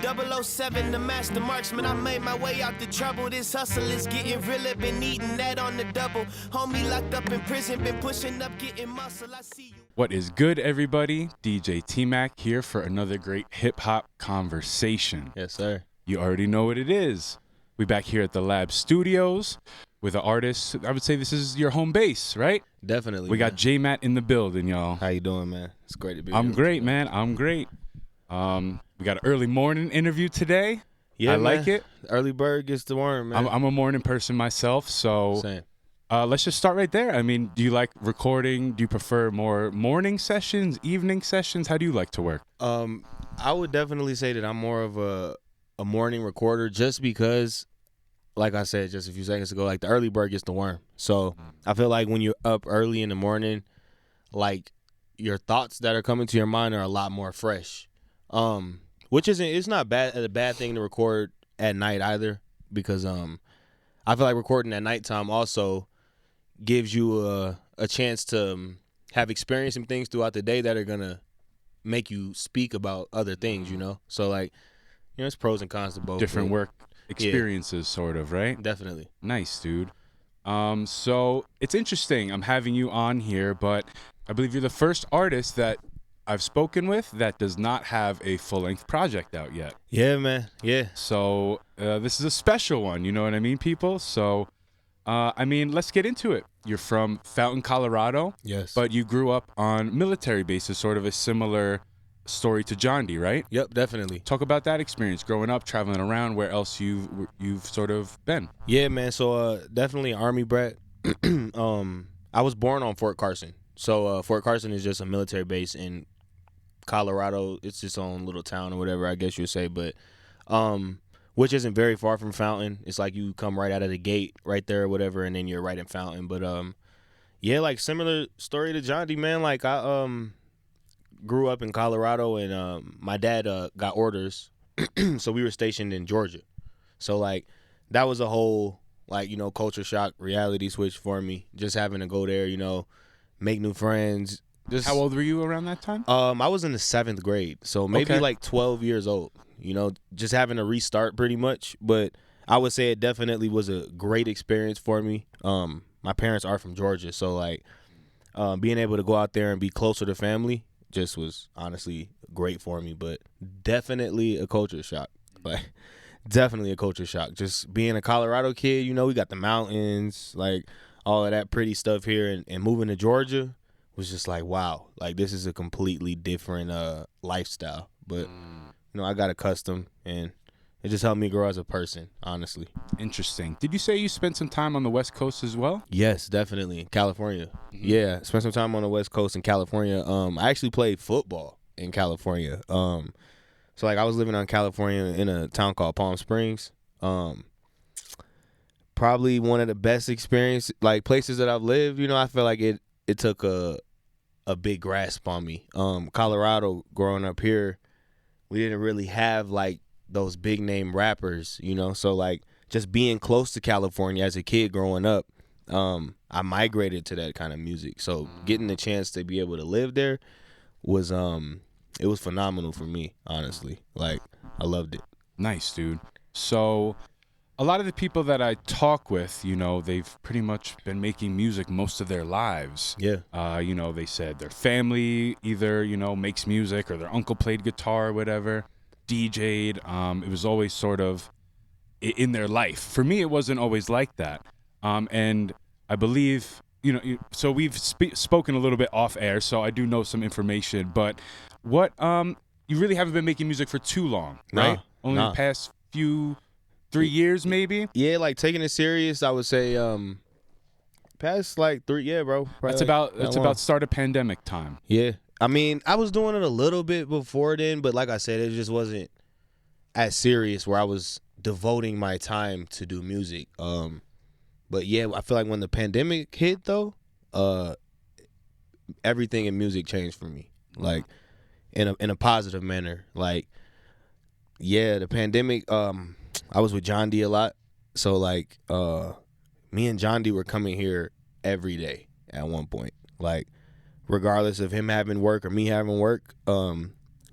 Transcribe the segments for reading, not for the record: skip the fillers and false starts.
007, the master marksman. I made my way out the trouble. This hustle is getting realer. Been eating that on the double. Homie locked up in prison. Been pushing up, getting muscle. I see you. What is good, everybody? DJ TMac here for another great hip-hop conversation. Yes, sir. You already know what it is. We back here at the Lab Studios with an artist. I would say this is your home base, right? Definitely. We got JMAT in the building, y'all. How you doing, man? It's great to be here. I'm great, man. I'm great. We got an early morning interview today. Yeah, I like it. Early bird gets the worm, man. I'm a morning person myself, so Same. let's just start right there. I mean, do you like recording? Do you prefer more morning sessions, evening sessions? How do you like to work? I would definitely say that I'm more of a morning recorder just because, like I said just a few seconds ago, like the early bird gets the worm. So I feel like when you're up early in the morning, like your thoughts that are coming to your mind are a lot more fresh. Which it's not a bad thing to record at night either, because I feel like recording at nighttime also gives you a chance to have experienced some things throughout the day that are gonna make you speak about other things, you know? So like, you know, it's pros and cons to both. Different work experiences, sort of, right? Definitely. Nice, dude. So it's interesting. I'm having you on here, but I believe you're the first artist that I've spoken with that does not have a full-length project out yet. Yeah, man. Yeah. So this is a special one, you know what I mean, people? So, I mean, let's get into it. You're from Fountain, Colorado. Yes. But you grew up on military bases, sort of a similar story to Jahndi, right? Yep, definitely. Talk about that experience, growing up, traveling around, where else you've sort of been. Yeah, man. So definitely an Army brat. I was born on Fort Carson. So Fort Carson is just a military base in Colorado. It's its own little town or whatever, I guess you'd say, but which isn't very far from Fountain. It's like you come right out of the gate right there or whatever, and then you're right in Fountain. But yeah, like similar story to Jahndi, man. Like I grew up in Colorado, and my dad got orders, so we were stationed in Georgia. So like that was a whole, like, you know, culture shock, reality switch for me, just having to go there, you know, make new friends. How old were you around that time? I was in the 7th grade, so maybe like 12 years old, you know, just having to restart pretty much. But I would say it definitely was a great experience for me. My parents are from Georgia, so like being able to go out there and be closer to family just was honestly great for me. But definitely a culture shock. Like definitely a culture shock. Just being a Colorado kid, you know, we got the mountains, like all of that pretty stuff here, and moving to Georgia was just like, wow, like this is a completely different lifestyle. But you know, I got accustomed, and it just helped me grow as a person, honestly. Interesting. Did you say you spent some time on the West Coast as well? Yes, definitely. California. Yeah, spent some time on the West Coast in California. I actually played football in California. So like I was living on California in a town called Palm Springs. Probably one of the best experience, like places that I've lived. You know, I feel like it took a big grasp on me. Colorado, growing up here, we didn't really have like those big name rappers, you know. So like just being close to California as a kid growing up, I migrated to that kind of music. So getting the chance to be able to live there was it was phenomenal for me, honestly. Like I loved it. Nice, dude. So a lot of the people that I talk with, you know, they've pretty much been making music most of their lives. Yeah. You know, they said their family either, you know, makes music, or their uncle played guitar or whatever, DJ'd. It was always sort of in their life. For me, it wasn't always like that. And I believe, you know, so we've spoken a little bit off air, so I do know some information. But what, you really haven't been making music for too long, right? Only the past 3 years, maybe? Yeah, like taking it serious, I would say past like 3, yeah, bro. That's like about start of pandemic time. Yeah. I mean, I was doing it a little bit before then, but like I said, it just wasn't as serious where I was devoting my time to do music. But yeah, I feel like when the pandemic hit though, everything in music changed for me. Like in a positive manner. Like, yeah, the pandemic, I was with Jahndi a lot. So like me and Jahndi were coming here every day at one point. Like regardless of him having work or me having work,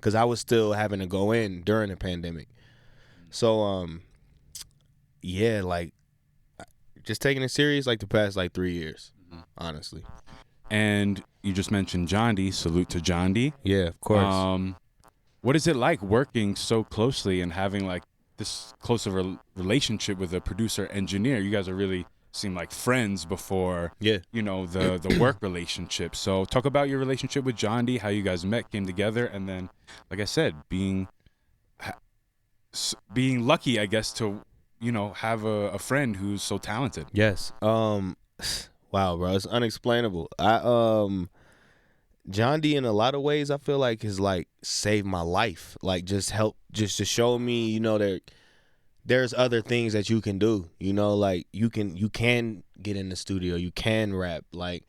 because I was still having to go in during the pandemic. So yeah, like just taking it serious like the past like 3 years, honestly. And you just mentioned Jahndi. Salute to Jahndi. Yeah, of course. What is it like working so closely and having like this close of a relationship with a producer engineer? You guys are really seem like friends before, Yeah. you know, the work relationship. So talk about your relationship with Jahndi, how you guys met, came together, and then, like I said, being lucky, I guess, to, you know, have a friend who's so talented. Yes. Wow, bro, it's unexplainable. Jahndi, in a lot of ways, I feel like has like saved my life. Like just to show me, you know, there's other things that you can do. You know, like you can get in the studio, you can rap. Like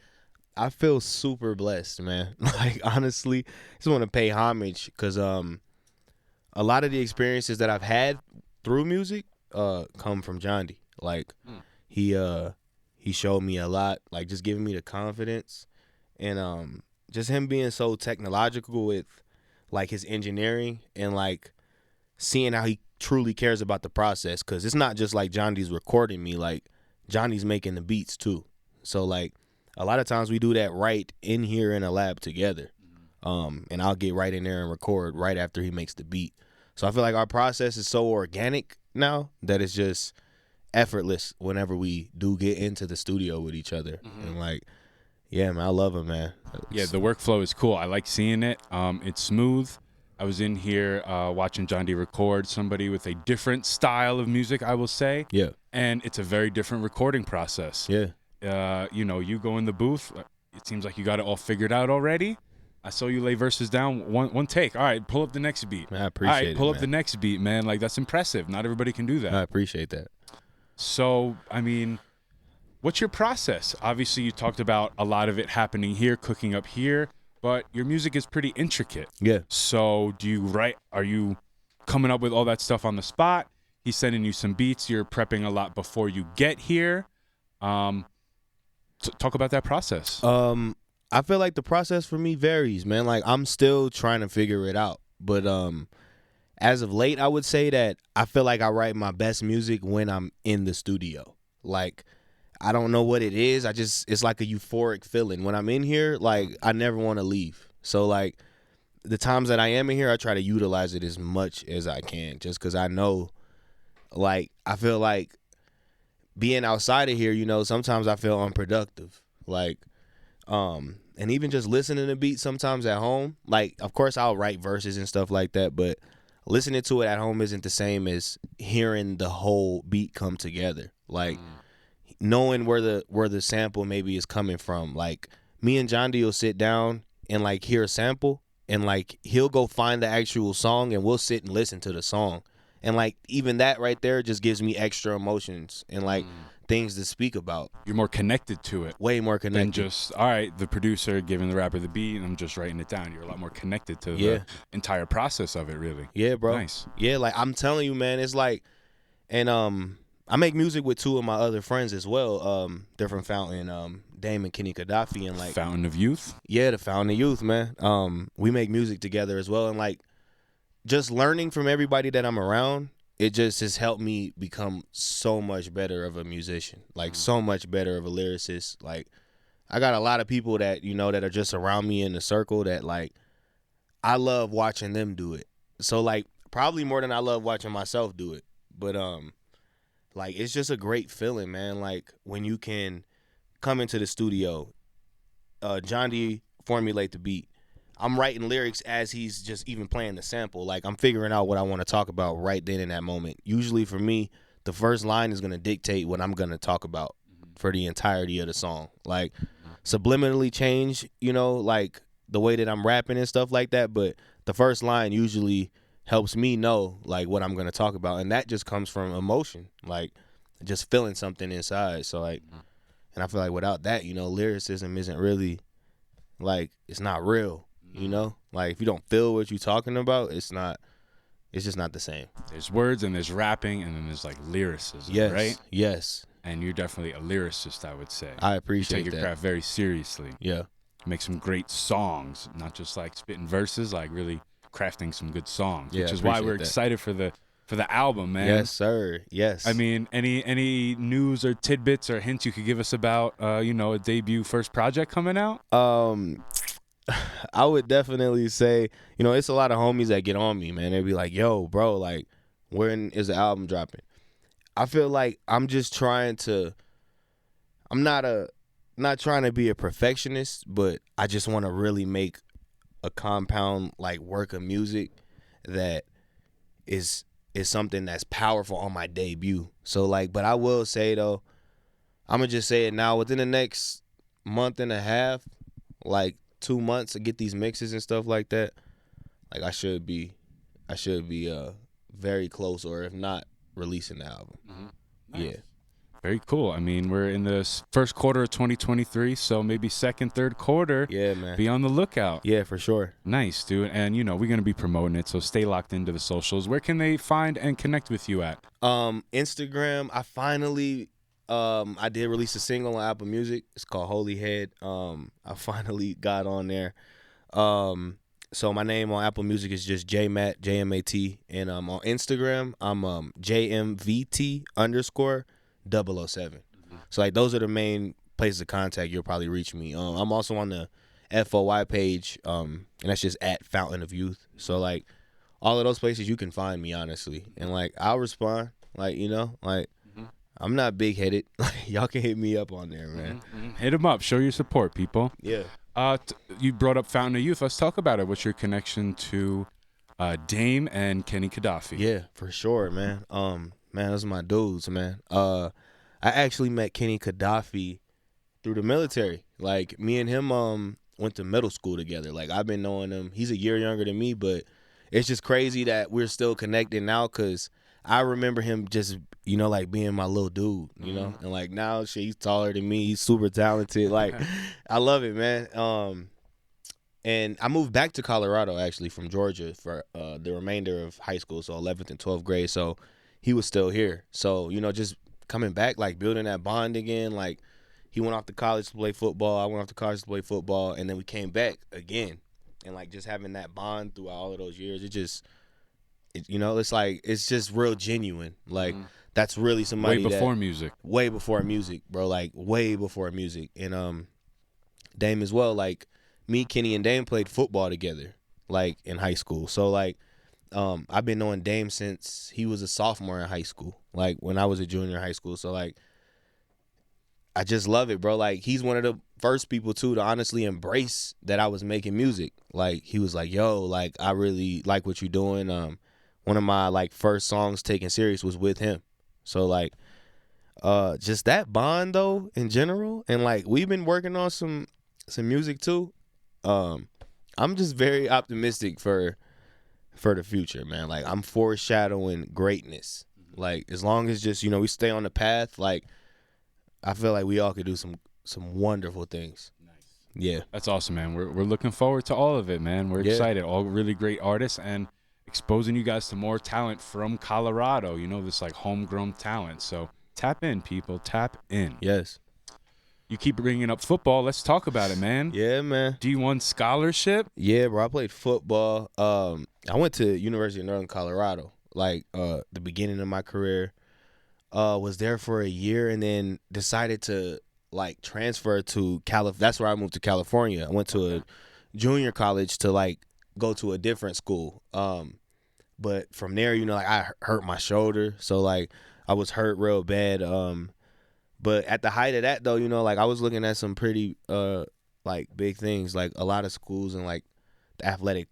I feel super blessed, man. Like honestly, just want to pay homage because a lot of the experiences that I've had through music come from Jahndi. Like he showed me a lot, like just giving me the confidence and just him being so technological with like his engineering and like seeing how he truly cares about the process, because it's not just like Jahnd's recording me, like Jahnd's making the beats too. So like a lot of times we do that right in here in a lab together, and I'll get right in there and record right after he makes the beat. So I feel like our process is so organic now that it's just effortless whenever we do get into the studio with each other. And like, yeah, man, I love him, man. Yeah, the workflow is cool. I like seeing it. It's smooth. I was in here watching Jahndi record somebody with a different style of music, I will say. Yeah. And it's a very different recording process. Yeah. You know, you go in the booth, it seems like you got it all figured out already. I saw you lay verses down one take. All right, pull up the next beat. Man, I appreciate it. All right, pull up man. the next beat, man. Like, that's impressive. Not everybody can do that. I appreciate that. So, I mean, what's your process? Obviously, you talked about a lot of it happening here, cooking up here, but your music is pretty intricate. Yeah. So do you write, are you coming up with all that stuff on the spot? He's sending you some beats. You're prepping a lot before you get here. Talk about that process. I feel like the process for me varies, man. Like I'm still trying to figure it out. But as of late, I would say that I feel like I write my best music when I'm in the studio. Like I don't know what it is. It's like a euphoric feeling. When I'm in here, like I never want to leave. So like the times that I am in here, I try to utilize it as much as I can, just because I know, like, I feel like being outside of here, you know, sometimes I feel unproductive. Like, and even just listening to beats sometimes at home, like, of course I'll write verses and stuff like that, but listening to it at home isn't the same as hearing the whole beat come together. Like, knowing where the sample maybe is coming from. Like, me and Jahndi will sit down and like hear a sample, and like he'll go find the actual song, and we'll sit and listen to the song. And like even that right there just gives me extra emotions and like things to speak about. You're more connected to it. Way more connected. Than just, all right, the producer giving the rapper the beat and I'm just writing it down. You're a lot more connected to the entire process of it, really. Yeah, bro. Nice. Yeah, like I'm telling you, man, it's like, and I make music with two of my other friends as well. They're from Fountain, Dame and Kenny Gaddafi, and like Fountain of Youth. Yeah, the Fountain of Youth, man. We make music together as well, and like just learning from everybody that I'm around, it just has helped me become so much better of a musician, like so much better of a lyricist. Like I got a lot of people that, you know, that are just around me in the circle that like I love watching them do it. So like probably more than I love watching myself do it. But like it's just a great feeling, man. Like when you can come into the studio, Jahndi formulate the beat. I'm writing lyrics as he's just even playing the sample. Like I'm figuring out what I want to talk about right then in that moment. Usually for me, the first line is going to dictate what I'm going to talk about for the entirety of the song. Like subliminally change, you know, like the way that I'm rapping and stuff like that. But the first line usually helps me know like what I'm going to talk about. And that just comes from emotion, like just feeling something inside. So like, and I feel like without that, you know, lyricism isn't really like, it's not real. You know, like if you don't feel what you're talking about, it's just not the same. There's words and there's rapping and then there's like lyricism, yes, right? Yes. And you're definitely a lyricist, I would say. I appreciate you take your craft very seriously. Yeah. You make some great songs, not just like spitting verses, like really crafting some good songs, Yeah, which is I why we're appreciate that. excited for the album, man. Yes, sir. Yes. I mean, any news or tidbits or hints you could give us about, a debut first project coming out? I would definitely say, it's a lot of homies that get on me, man. They'd be like, yo, bro, like, when is the album dropping? I feel like I'm just trying to, I'm not trying to be a perfectionist, but I just want to really make a compound, like, work of music that is something that's powerful on my debut. So, like, but I will say, though, I'm going to just say it now, within the next month and a half, like, 2 months to get these mixes and stuff like that, like I should be very close, or if not, releasing the album. Nice. Yeah. Very cool. I mean, we're in the first quarter of 2023, so maybe second, third quarter. Yeah, man. Be on the lookout. Yeah, for sure. Nice, dude. And we're gonna be promoting it, so stay locked into the socials. Where can they find and connect with you at? Instagram. I finally I did release a single on Apple Music. It's called Holy Head. I finally got on there. So my name on Apple Music is just JMAT, JMAT, and on Instagram I'm JMVT _007. So like those are the main places of contact. You'll probably reach me. I'm also on the FOY page, and that's just at Fountain of Youth. So like all of those places you can find me, honestly, and like I'll respond. Like I'm not big headed. Y'all can hit me up on there, man. Hit them up. Show your support, people. Yeah. You brought up Fountain of Youth. Let's talk about it. What's your connection to Dame and Kenny Gaddafi? Yeah, for sure, man. Man, those are my dudes, man. I actually met Kenny Gaddafi through the military. Like me and him went to middle school together. Like I've been knowing him. He's a year younger than me, but it's just crazy that we're still connected now, because I remember him just, like being my little dude, and like now he's taller than me. He's super talented. Like I love it, man. And I moved back to Colorado actually from Georgia for the remainder of high school, so 11th and 12th grade. So he was still here. So, just coming back, like building that bond again. Like he went off to college to play football. I went off to college to play football, and then we came back again. And like just having that bond throughout all of those years, it's like it's just real genuine. Like that's really somebody way before music, bro. Like way before music. And Dame as well. Like me, Kenny, and Dame played football together, like in high school. So like I've been knowing Dame since he was a sophomore in high school, like when I was a junior in high school. So like I just love it, bro. Like he's one of the first people too to honestly embrace that I was making music. Like he was like, yo, like I really like what you're doing. One of my like first songs taken serious was with him. So like just that bond though in general, and like we've been working on some music too. I'm just very optimistic for the future, man. Like I'm foreshadowing greatness. Like as long as just we stay on the path, like I feel like we all could do some wonderful things. Nice. Yeah. That's awesome, man. We're looking forward to all of it, man. We're excited. All really great artists, and exposing you guys to more talent from Colorado. This like homegrown talent. So tap in, people. Tap in. Yes. You keep bringing up football. Let's talk about it, man. Yeah, man. D1 scholarship. Yeah, bro. I played football. I went to University of Northern Colorado. Like the beginning of my career. Was there for a year and then decided to like transfer to That's where I moved to California. I went to a junior college to like go to a different school. But from there, like I hurt my shoulder, so like I was hurt real bad. But at the height of that though, like I was looking at some pretty like big things, like a lot of schools and like the Athletic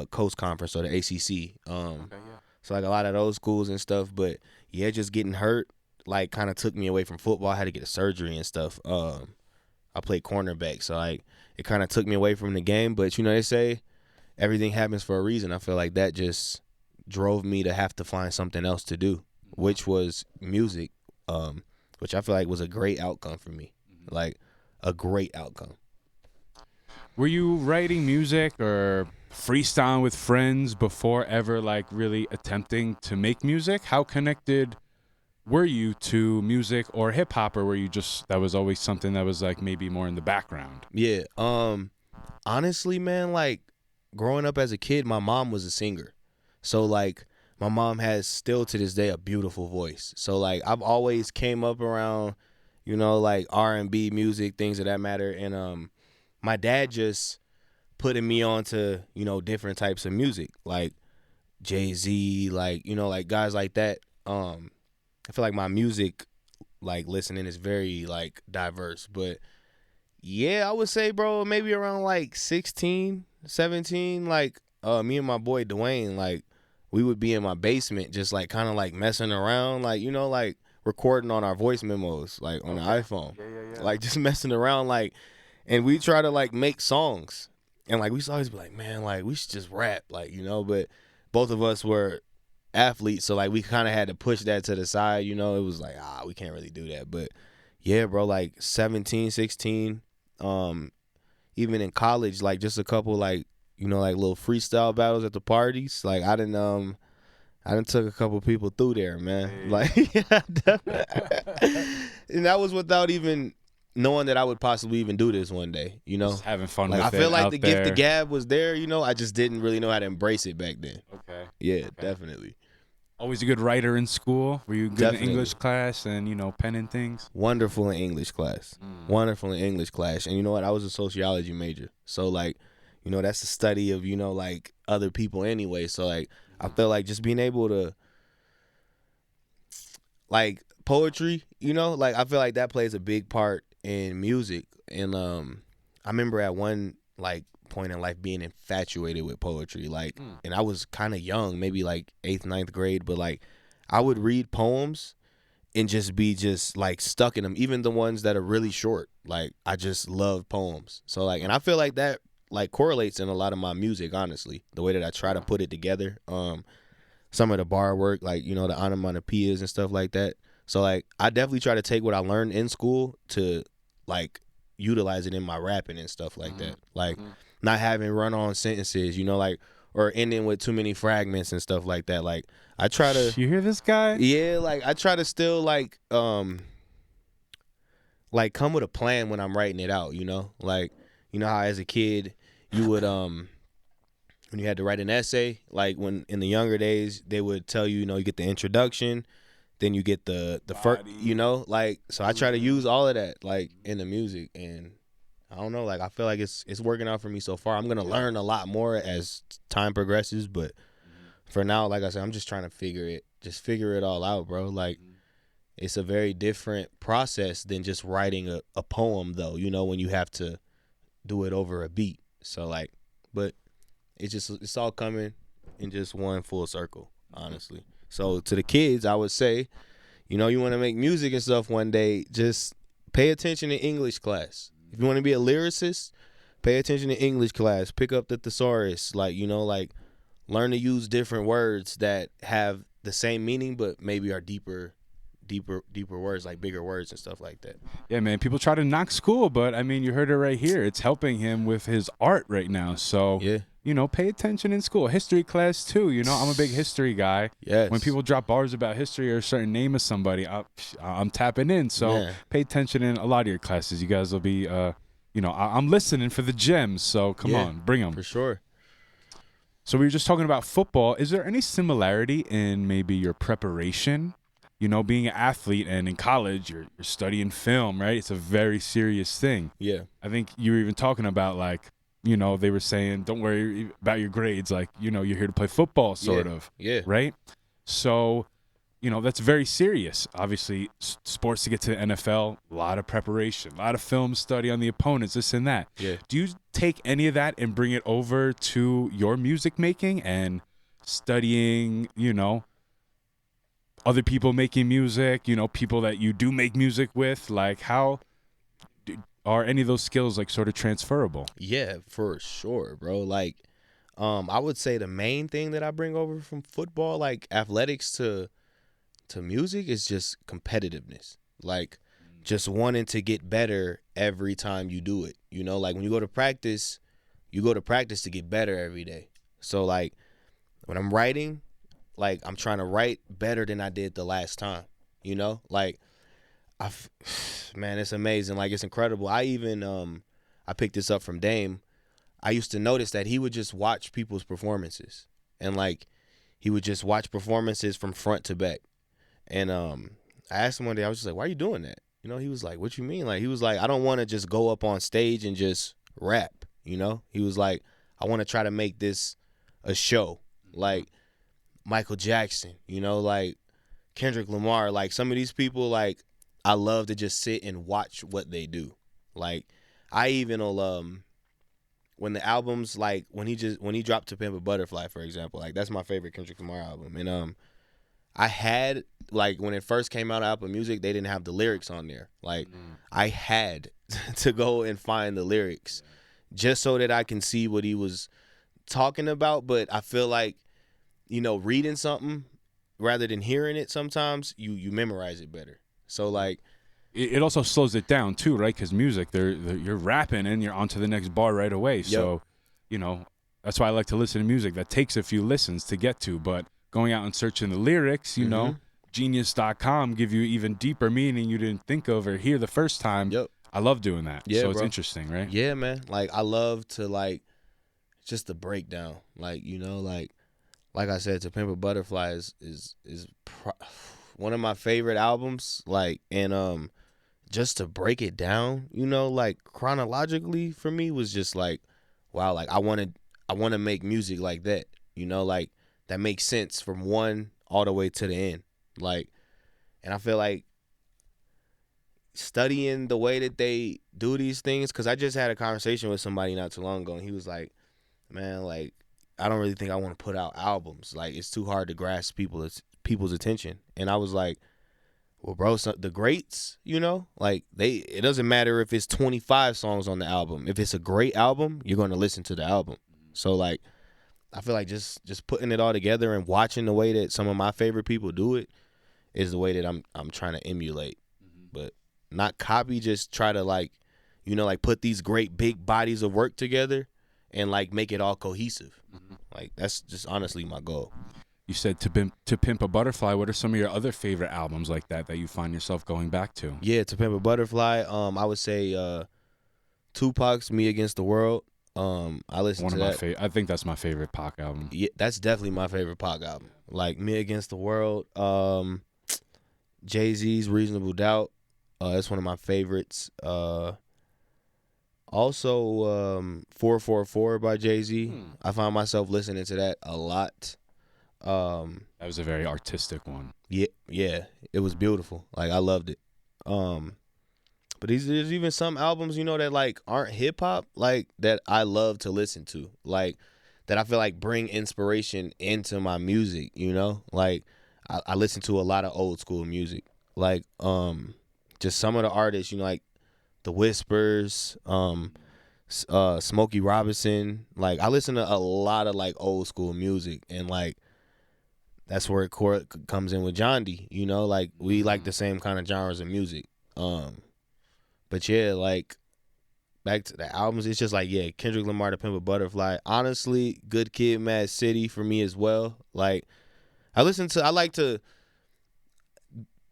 Coast Conference or the ACC. So like a lot of those schools and stuff. But yeah, just getting hurt like kind of took me away from football. I had to get a surgery and stuff. I played cornerback, so like it kind of took me away from the game. But they say everything happens for a reason. I feel like that just drove me to have to find something else to do, which was music, which I feel like was a great outcome for me, like a great outcome. Were you writing music or freestyling with friends before ever like really attempting to make music? How connected were you to music or hip hop, or were you just that was always something that was like maybe more in the background? Yeah, honestly, man, like growing up as a kid, my mom was a singer. So like my mom has still to this day a beautiful voice. So like I've always came up around, you know, like R&B music, things of that matter. And my dad just putting me on to, you know, different types of music, like Jay-Z, like, you know, like guys like that. I feel like my music like listening is very like diverse. But yeah, I would say, bro, maybe around like 16, 17, like me and my boy Dwayne, like we would be in my basement just like kind of like messing around, like, you know, like recording on our voice memos, like on the iPhone. Yeah. Like just messing around, like, and we try to like make songs. And like we used to always be like, man, like we should just rap, like, you know, but both of us were athletes, so like we kind of had to push that to the side, you know. It was like, we can't really do that. But yeah, bro, like 17, 16, even in college, like just a couple like, you know, like little freestyle battles at the parties. Like I done took a couple people through there, man. Hey. Like and that was without even knowing that I would possibly even do this one day, you know. Just having fun like, with it. I feel like the gift of gab was there, you know. I just didn't really know how to embrace it back then. Okay. Yeah, definitely. Always a good writer in school. Were you good in English class and, you know, penning things? Wonderful in English class. Wonderful in English class. And you know what? I was a sociology major. So, like, you know, that's the study of, you know, like, other people anyway. So, like, I feel like just being able to, like, poetry, you know, like, I feel like that plays a big part in music. And I remember at one, like, point in life being infatuated with poetry, like, and I was kind of young, maybe like 8th, 9th grade, but like I would read poems and just be just like stuck in them, even the ones that are really short. Like I just love poems. So like, and I feel like that like correlates in a lot of my music, honestly, the way that I try to put it together. Some of the bar work, like, you know, the onomatopoeias and stuff like that. So like I definitely try to take what I learned in school to like utilize it in my rapping and stuff like that. Like not having run-on sentences, you know, like, or ending with too many fragments and stuff like that. Like, I try to... You hear this guy? Yeah, like, I try to still, like come with a plan when I'm writing it out, you know? Like, you know how as a kid, you would, when you had to write an essay, like, when in the younger days, they would tell you, you know, you get the introduction, then you get the first, you know? Like, so I try to use all of that, like, in the music, and... I don't know, like I feel like it's working out for me so far. I'm gonna learn a lot more as time progresses, but for now, like I said, I'm just trying to figure it all out, bro. Like it's a very different process than just writing a poem, though, you know, when you have to do it over a beat. So like, but it's all coming in just one full circle, honestly. So to the kids, I would say, you know, you want to make music and stuff one day, just pay attention in English class. If you want to be a lyricist, pay attention to English class. Pick up the thesaurus. Like, you know, like learn to use different words that have the same meaning but maybe are deeper words, like bigger words and stuff like that. Yeah, man. People try to knock school, but I mean, you heard it right here. It's helping him with his art right now. So, yeah, you know, pay attention in school. History class too. You know, I'm a big history guy. Yes. When people drop bars about history or a certain name of somebody, I'm tapping in. So pay attention in a lot of your classes. You guys will be, you know, I'm listening for the gems. So come on, bring them. For sure. So we were just talking about football. Is there any similarity in maybe your preparation? You know, being an athlete and in college, you're studying film, right? It's a very serious thing. Yeah. I think you were even talking about like, you know, they were saying, don't worry about your grades. Like, you know, you're here to play football, sort of. Yeah. Right? So, you know, that's very serious. Obviously, sports to get to the NFL, a lot of preparation, a lot of film study on the opponents, this and that. Yeah. Do you take any of that and bring it over to your music making and studying, you know, other people making music, you know, people that you do make music with? Like, how... are any of those skills like sort of transferable? Yeah, for sure, bro. Like, I would say the main thing that I bring over from football, like athletics to music, is just competitiveness. Like, just wanting to get better every time you do it. You know, like when you go to practice to get better every day. So like when I'm writing, like I'm trying to write better than I did the last time. You know, like. Man, it's amazing. Like, it's incredible. I even I picked this up from Dame. I used to notice that he would just watch people's performances, and like he would just watch performances from front to back. And I asked him one day, I was just like, why are you doing that? You know, he was like, what you mean? Like, he was like, I don't want to just go up on stage and just rap, you know? He was like, I want to try to make this a show. Like Michael Jackson, you know, like Kendrick Lamar, like some of these people, like I love to just sit and watch what they do. Like I even will, when the albums, like when he dropped To Pimp a Butterfly, for example, like that's my favorite Kendrick Lamar album. And I had, like when it first came out on Apple Music, they didn't have the lyrics on there. Like I had to go and find the lyrics just so that I can see what he was talking about. But I feel like, you know, reading something rather than hearing it, sometimes you memorize it better. So like it also slows it down too, right? Because music, you're rapping and you're on to the next bar right away. Yep. So, you know, that's why I like to listen to music that takes a few listens to get to. But going out and searching the lyrics, you know, Genius.com give you even deeper meaning you didn't think of or hear the first time. Yep. I love doing that. Yeah, so it's bro. interesting, right? Yeah, man. Like I love to like just the breakdown. Like, you know, like I said, To Pimp a Butterfly is one of my favorite albums. Like, and just to break it down, you know, like chronologically for me was just like, wow, like I want to make music like that, you know, like that makes sense from one all the way to the end. Like, and I feel like studying the way that they do these things, because I just had a conversation with somebody not too long ago, and he was like, man, like I don't really think I want to put out albums. Like it's too hard to grasp people's attention. And I was like, well, bro, the greats, you know, like it doesn't matter if it's 25 songs on the album. If it's a great album, you're going to listen to the album. So like, I feel like just putting it all together and watching the way that some of my favorite people do it is the way that I'm trying to emulate, but not copy. Just try to like, you know, like put these great big bodies of work together and like make it all cohesive. Like that's just honestly my goal. You said To Pimp a Butterfly. What are some of your other favorite albums like that you find yourself going back to? Yeah, To Pimp a Butterfly. I would say Tupac's Me Against the World. I listen to that. I think that's my favorite Pac album. Yeah, that's definitely my favorite Pac album. Like Me Against the World. Jay-Z's Reasonable Doubt. That's one of my favorites. Also, 444 by Jay-Z. I find myself listening to that a lot. That was a very artistic one. Yeah, it was beautiful. Like I loved it. But there's even some albums, you know, that like aren't hip hop, like that I love to listen to, like that I feel like bring inspiration into my music. You know, like I listen to a lot of old school music, like just some of the artists, you know, like The Whispers, Smokey Robinson. Like I listen to a lot of like old school music, and like that's where it comes in with Jahndi. You know, like we like the same kind of genres of music. But yeah, like back to the albums, it's just like, yeah, Kendrick Lamar, To Pimp a Butterfly. Honestly, Good Kid, Mad City for me as well. Like I like to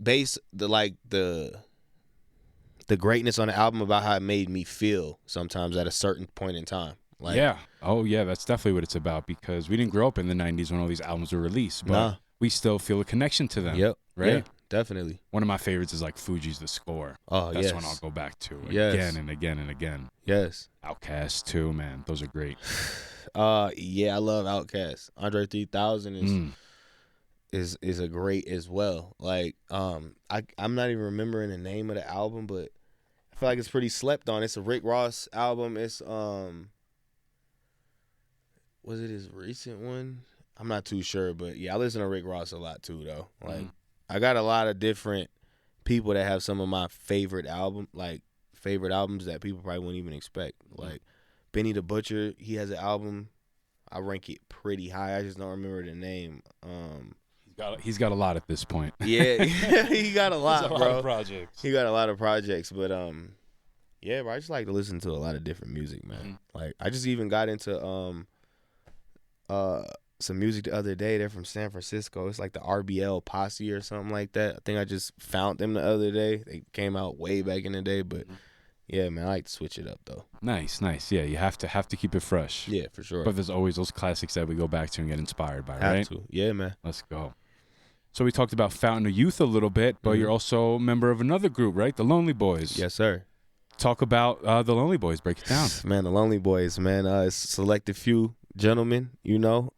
base the greatness on the album about how it made me feel sometimes at a certain point in time. Like, yeah. Oh, yeah, that's definitely what it's about, because we didn't grow up in the 90s when all these albums were released, but we still feel a connection to them. Yep. Right? Yeah, definitely. One of my favorites is like Fuji's The Score. Oh, That's yes. one I'll go back to Yes. again and again and again. Yes. Outkast too, man. Those are great. Yeah, I love Outkast. Andre 3000 is a great as well. Like, I'm not even remembering the name of the album, but I feel like it's pretty slept on. It's a Rick Ross album. It's was it his recent one? I'm not too sure, but yeah, I listen to Rick Ross a lot too, though. Like, I got a lot of different people that have some of my favorite albums that people probably wouldn't even expect. Like Benny the Butcher, he has an album. I rank it pretty high. I just don't remember the name. He's got a lot at this point. Yeah, he got a lot, bro. Lot of projects. He got a lot of projects, but yeah, bro, I just like to listen to a lot of different music, man. Like I just even got into some music the other day. They're from San Francisco. It's like the RBL Posse or something like that. I think I just found them the other day. They came out way back in the day, but Yeah, man, I like to switch it up though. Nice. Yeah, you have to keep it fresh. Yeah, for sure. But there's always those classics that we go back to and get inspired by, right? Have to. Yeah, man. Let's go. So we talked about Fountain of Youth a little bit, but you're also a member of another group, right? The Lonely Boys. Yes, sir. Talk about the Lonely Boys. Break it down. Man, the Lonely Boys, man. It's a selected few gentlemen, you know.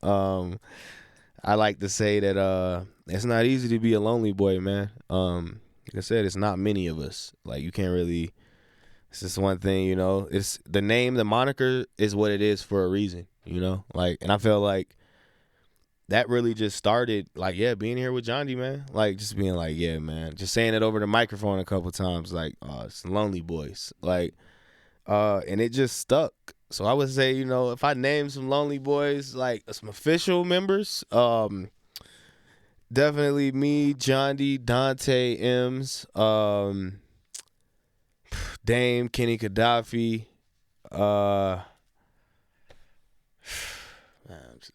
I like to say that it's not easy to be a lonely boy, man. Like I said, it's not many of us. Like, you can't really. It's just one thing, you know. It's the name, the moniker is what it is for a reason, you know. Like, and I feel like that really just started, like, yeah, being here with Jahndi, man. Like, just being like, yeah, man. Just saying it over the microphone a couple times, like, oh, it's Lonely Boys. Like, and it just stuck. So I would say, you know, if I name some Lonely Boys, like, some official members, definitely me, Jahndi, Dante M's, Dame, Kenny Gaddafi,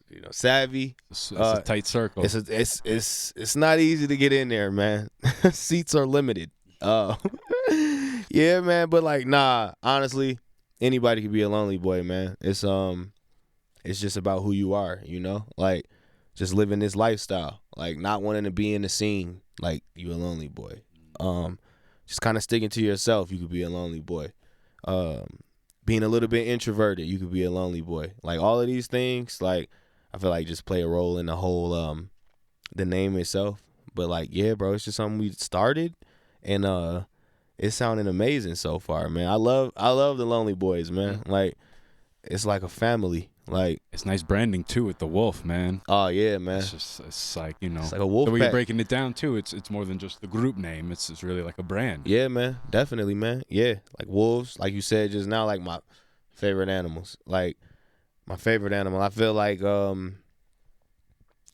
you know, Savvy. It's a tight circle. It's not easy to get in there, man. Seats are limited. Yeah, man. But like, nah. Honestly, anybody can be a lonely boy, man. It's just about who you are, you know. Like, just living this lifestyle. Like, not wanting to be in the scene. Like, you a lonely boy. Just kind of sticking to yourself. You could be a lonely boy. Being a little bit introverted. You could be a lonely boy. Like, all of these things, like, I feel like just play a role in the whole the name itself. But like, yeah, bro, it's just something we started, and it's sounding amazing so far, man. I love the Lonely Boys, man. Like, it's like a family. Like, it's nice branding too with the wolf, man. Oh yeah, man. It's like, you know, it's like a wolf. The way pack. you're breaking it down too, it's more than just the group name. It's really like a brand. Yeah, man, definitely, man. Yeah, like wolves, like you said just now, like my favorite animals. Like, my favorite animal. I feel like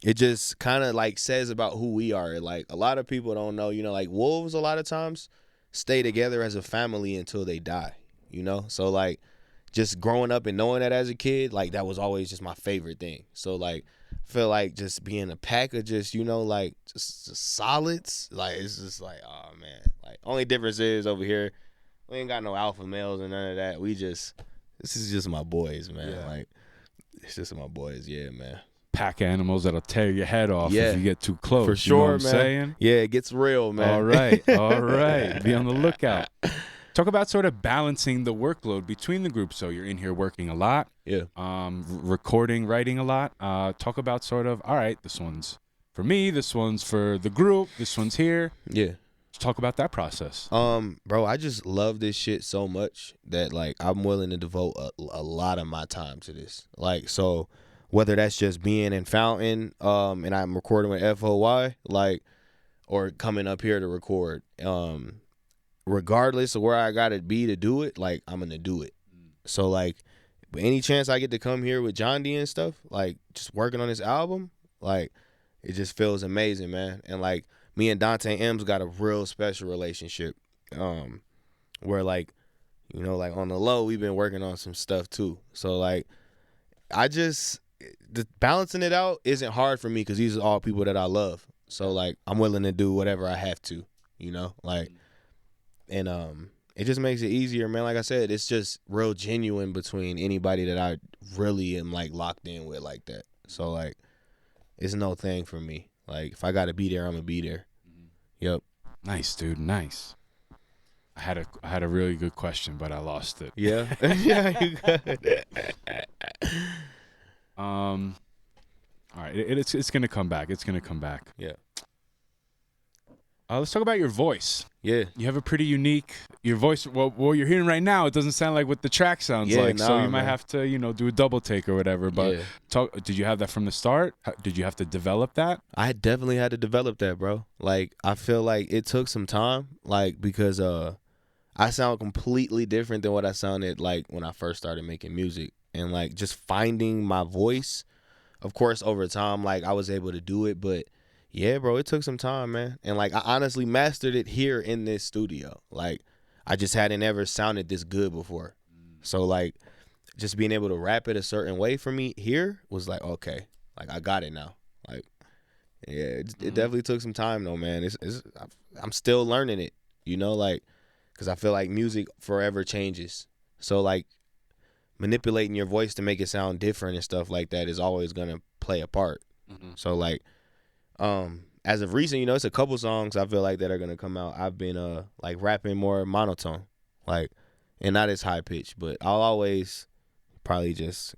it just kind of like says about who we are. Like, a lot of people don't know, you know, like wolves a lot of times stay together as a family until they die, you know? So like, just growing up and knowing that as a kid, like, that was always just my favorite thing. So like, I feel like just being a pack of just, you know, like just solids, like, it's just like, oh man, like, only difference is over here we ain't got no alpha males and none of that. This is just my boys, man. Yeah. Like, it's just my boys, yeah, man. Pack animals that'll tear your head off Yeah. if you get too close. For You sure, know what I'm man. saying? Yeah, it gets real, man. All right. Be on the lookout. Talk about sort of balancing the workload between the groups. So you're in here working a lot. Yeah. Recording, writing a lot. Talk about sort of, all right, this one's for me, this one's for the group, this one's here. Yeah. Talk about that process. Bro, I just love this shit so much that, like, I'm willing to devote a lot of my time to this. Like, so whether that's just being in Fountain, and I'm recording with FOY, like, or coming up here to record, regardless of where I gotta be to do it, like, I'm gonna do it. So like, any chance I get to come here with Jahndi and stuff, like, just working on this album, like, it just feels amazing, man. And like, me and Dante M's got a real special relationship, where, like, you know, like, on the low, we've been working on some stuff too. So like, balancing it out isn't hard for me because these are all people that I love. So like, I'm willing to do whatever I have to, you know, like, and it just makes it easier, man. Like I said, it's just real genuine between anybody that I really am like locked in with like that. So like, it's no thing for me. Like, if I gotta be there, I'm gonna be there. Yep. Nice, dude. Nice. I had a really good question, but I lost it. Yeah. Yeah, you got it. All right. It's gonna come back. It's gonna come back. Yeah. Let's talk about your voice. Yeah. You have a pretty unique your voice. Well, what you're hearing right now, it doesn't sound like what the track sounds like. So you might have to, you know, do a double take or whatever. But did you have that from the start? Did you have to develop that? I definitely had to develop that, bro. Like, I feel like it took some time, like, because I sound completely different than what I sounded like when I first started making music. And like, just finding my voice, of course, over time, like, I was able to do it, but yeah, bro, it took some time, man. And like, I honestly mastered it here in this studio. Like, I just hadn't ever sounded this good before. So like, just being able to rap it a certain way for me here was like, okay, like, I got it now. Like, yeah, it definitely took some time though, man. I'm still learning it, you know, like, because I feel like music forever changes. So like manipulating your voice to make it sound different and stuff like that is always gonna play a part. So like as of recent, you know, it's a couple songs I feel like that are gonna come out. I've been like rapping more monotone, like, and not as high pitched, but I'll always probably just,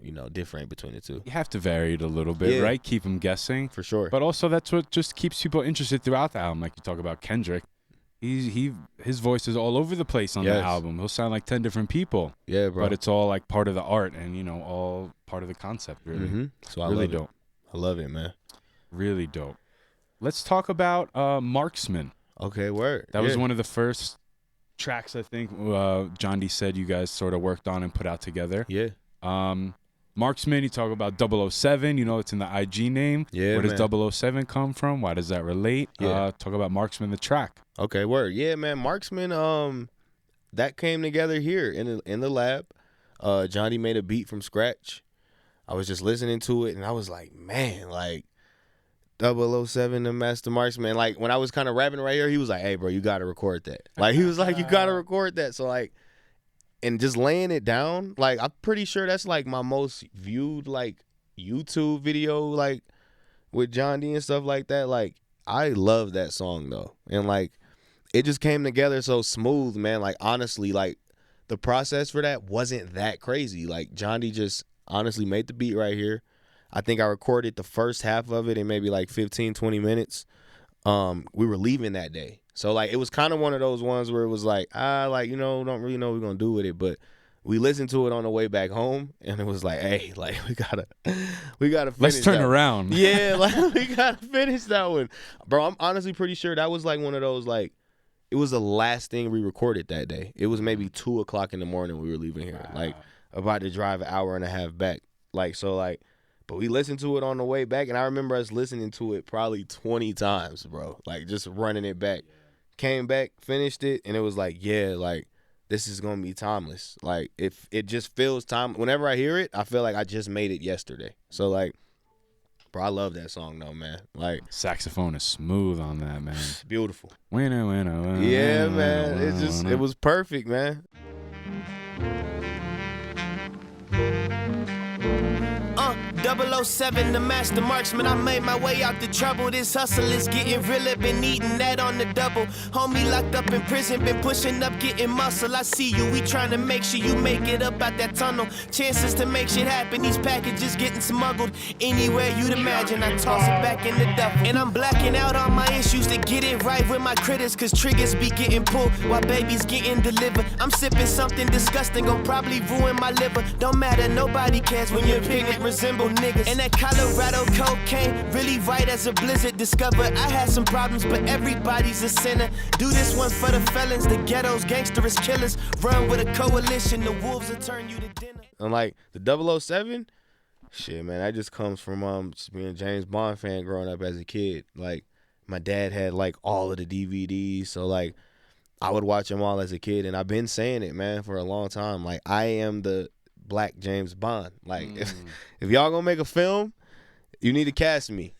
you know, different between the two. You have to vary it a little bit, right? Keep them guessing. For sure. But also that's what just keeps people interested throughout the album. Like you talk about Kendrick. His voice is all over the place on the album. He'll sound like 10 different people. Yeah, bro. But it's all like part of the art and, you know, all part of the concept, really. So I really love dope. I love it, man. Really dope. Let's talk about Marksman. Okay, word. That was one of the first tracks, I think, Jahndi said you guys sort of worked on and put out together. Yeah. Marksman, you talk about 007, you know, it's in the IG name. Yeah, where does 007 come from? Why does that relate? Talk about Marksman, the track. Okay, word. Yeah, man, Marksman, that came together here in the lab. Jahndi made a beat from scratch. I was just listening to it, and I was like, man, like, 007 the Master Marksman. Like, when I was kind of rapping right here, he was like, hey, bro, you got to record that. Like, he was like, you got to record that. So, like, and just laying it down, like, I'm pretty sure that's, like, my most viewed, like, YouTube video, like, with Jahndi and stuff like that. Like, I love that song, though. And, like, it just came together so smooth, man. Like, honestly, like, the process for that wasn't that crazy. Like, Jahndi just honestly made the beat right here. I think I recorded the first half of it in maybe, like, 15, 20 minutes. We were leaving that day. So, like, it was kind of one of those ones where it was like, like, you know, don't really know what we're going to do with it. But we listened to it on the way back home, and it was like, hey, like, we gotta finish. Let's turn around. Yeah, like, we got to finish that one. Bro, I'm honestly pretty sure that was, like, one of those, like, it was the last thing we recorded that day. It was maybe 2 o'clock in the morning we were leaving here. Wow. Like, about to drive an hour and a half back. Like, so, like, but we listened to it on the way back, and I remember us listening to it probably 20 times, bro. Like, just running it back. Came back, finished it, and it was like, yeah, like, this is going to be timeless. Like, if it just feels time. Whenever I hear it, I feel like I just made it yesterday. So, like, bro, I love that song, though, man. Like, saxophone is smooth on that, man. Beautiful. Winner. Yeah, man. It was perfect, man. 007, the master marksman. I made my way out the trouble. This hustle is getting realer. Been eating that on the double. Homie locked up in prison. Been pushing up, getting muscle. I see you. We trying to make sure you make it up out that tunnel. Chances to make shit happen. These packages getting smuggled anywhere you'd imagine. I toss it back in the duffel. And I'm blacking out all my issues to get it right with my critics. Cause triggers be getting pulled while babies getting delivered. I'm sipping something disgusting. Gon' probably ruin my liver. Don't matter, nobody cares when your pigment resemble niggas. And that Colorado cocaine really right as a blizzard. Discovered I had some problems, but everybody's a sinner. Do this one for the felons, the ghettos, gangsterous killers. Run with a coalition, the wolves will turn you to dinner. And like the 007, shit, man, that just comes from just being a James Bond fan growing up as a kid. Like, my dad had like all of the DVDs, so like I would watch them all as a kid, and I've been saying it, man, for a long time. Like, I am the Black James Bond. Like, if y'all gonna make a film, you need to cast me.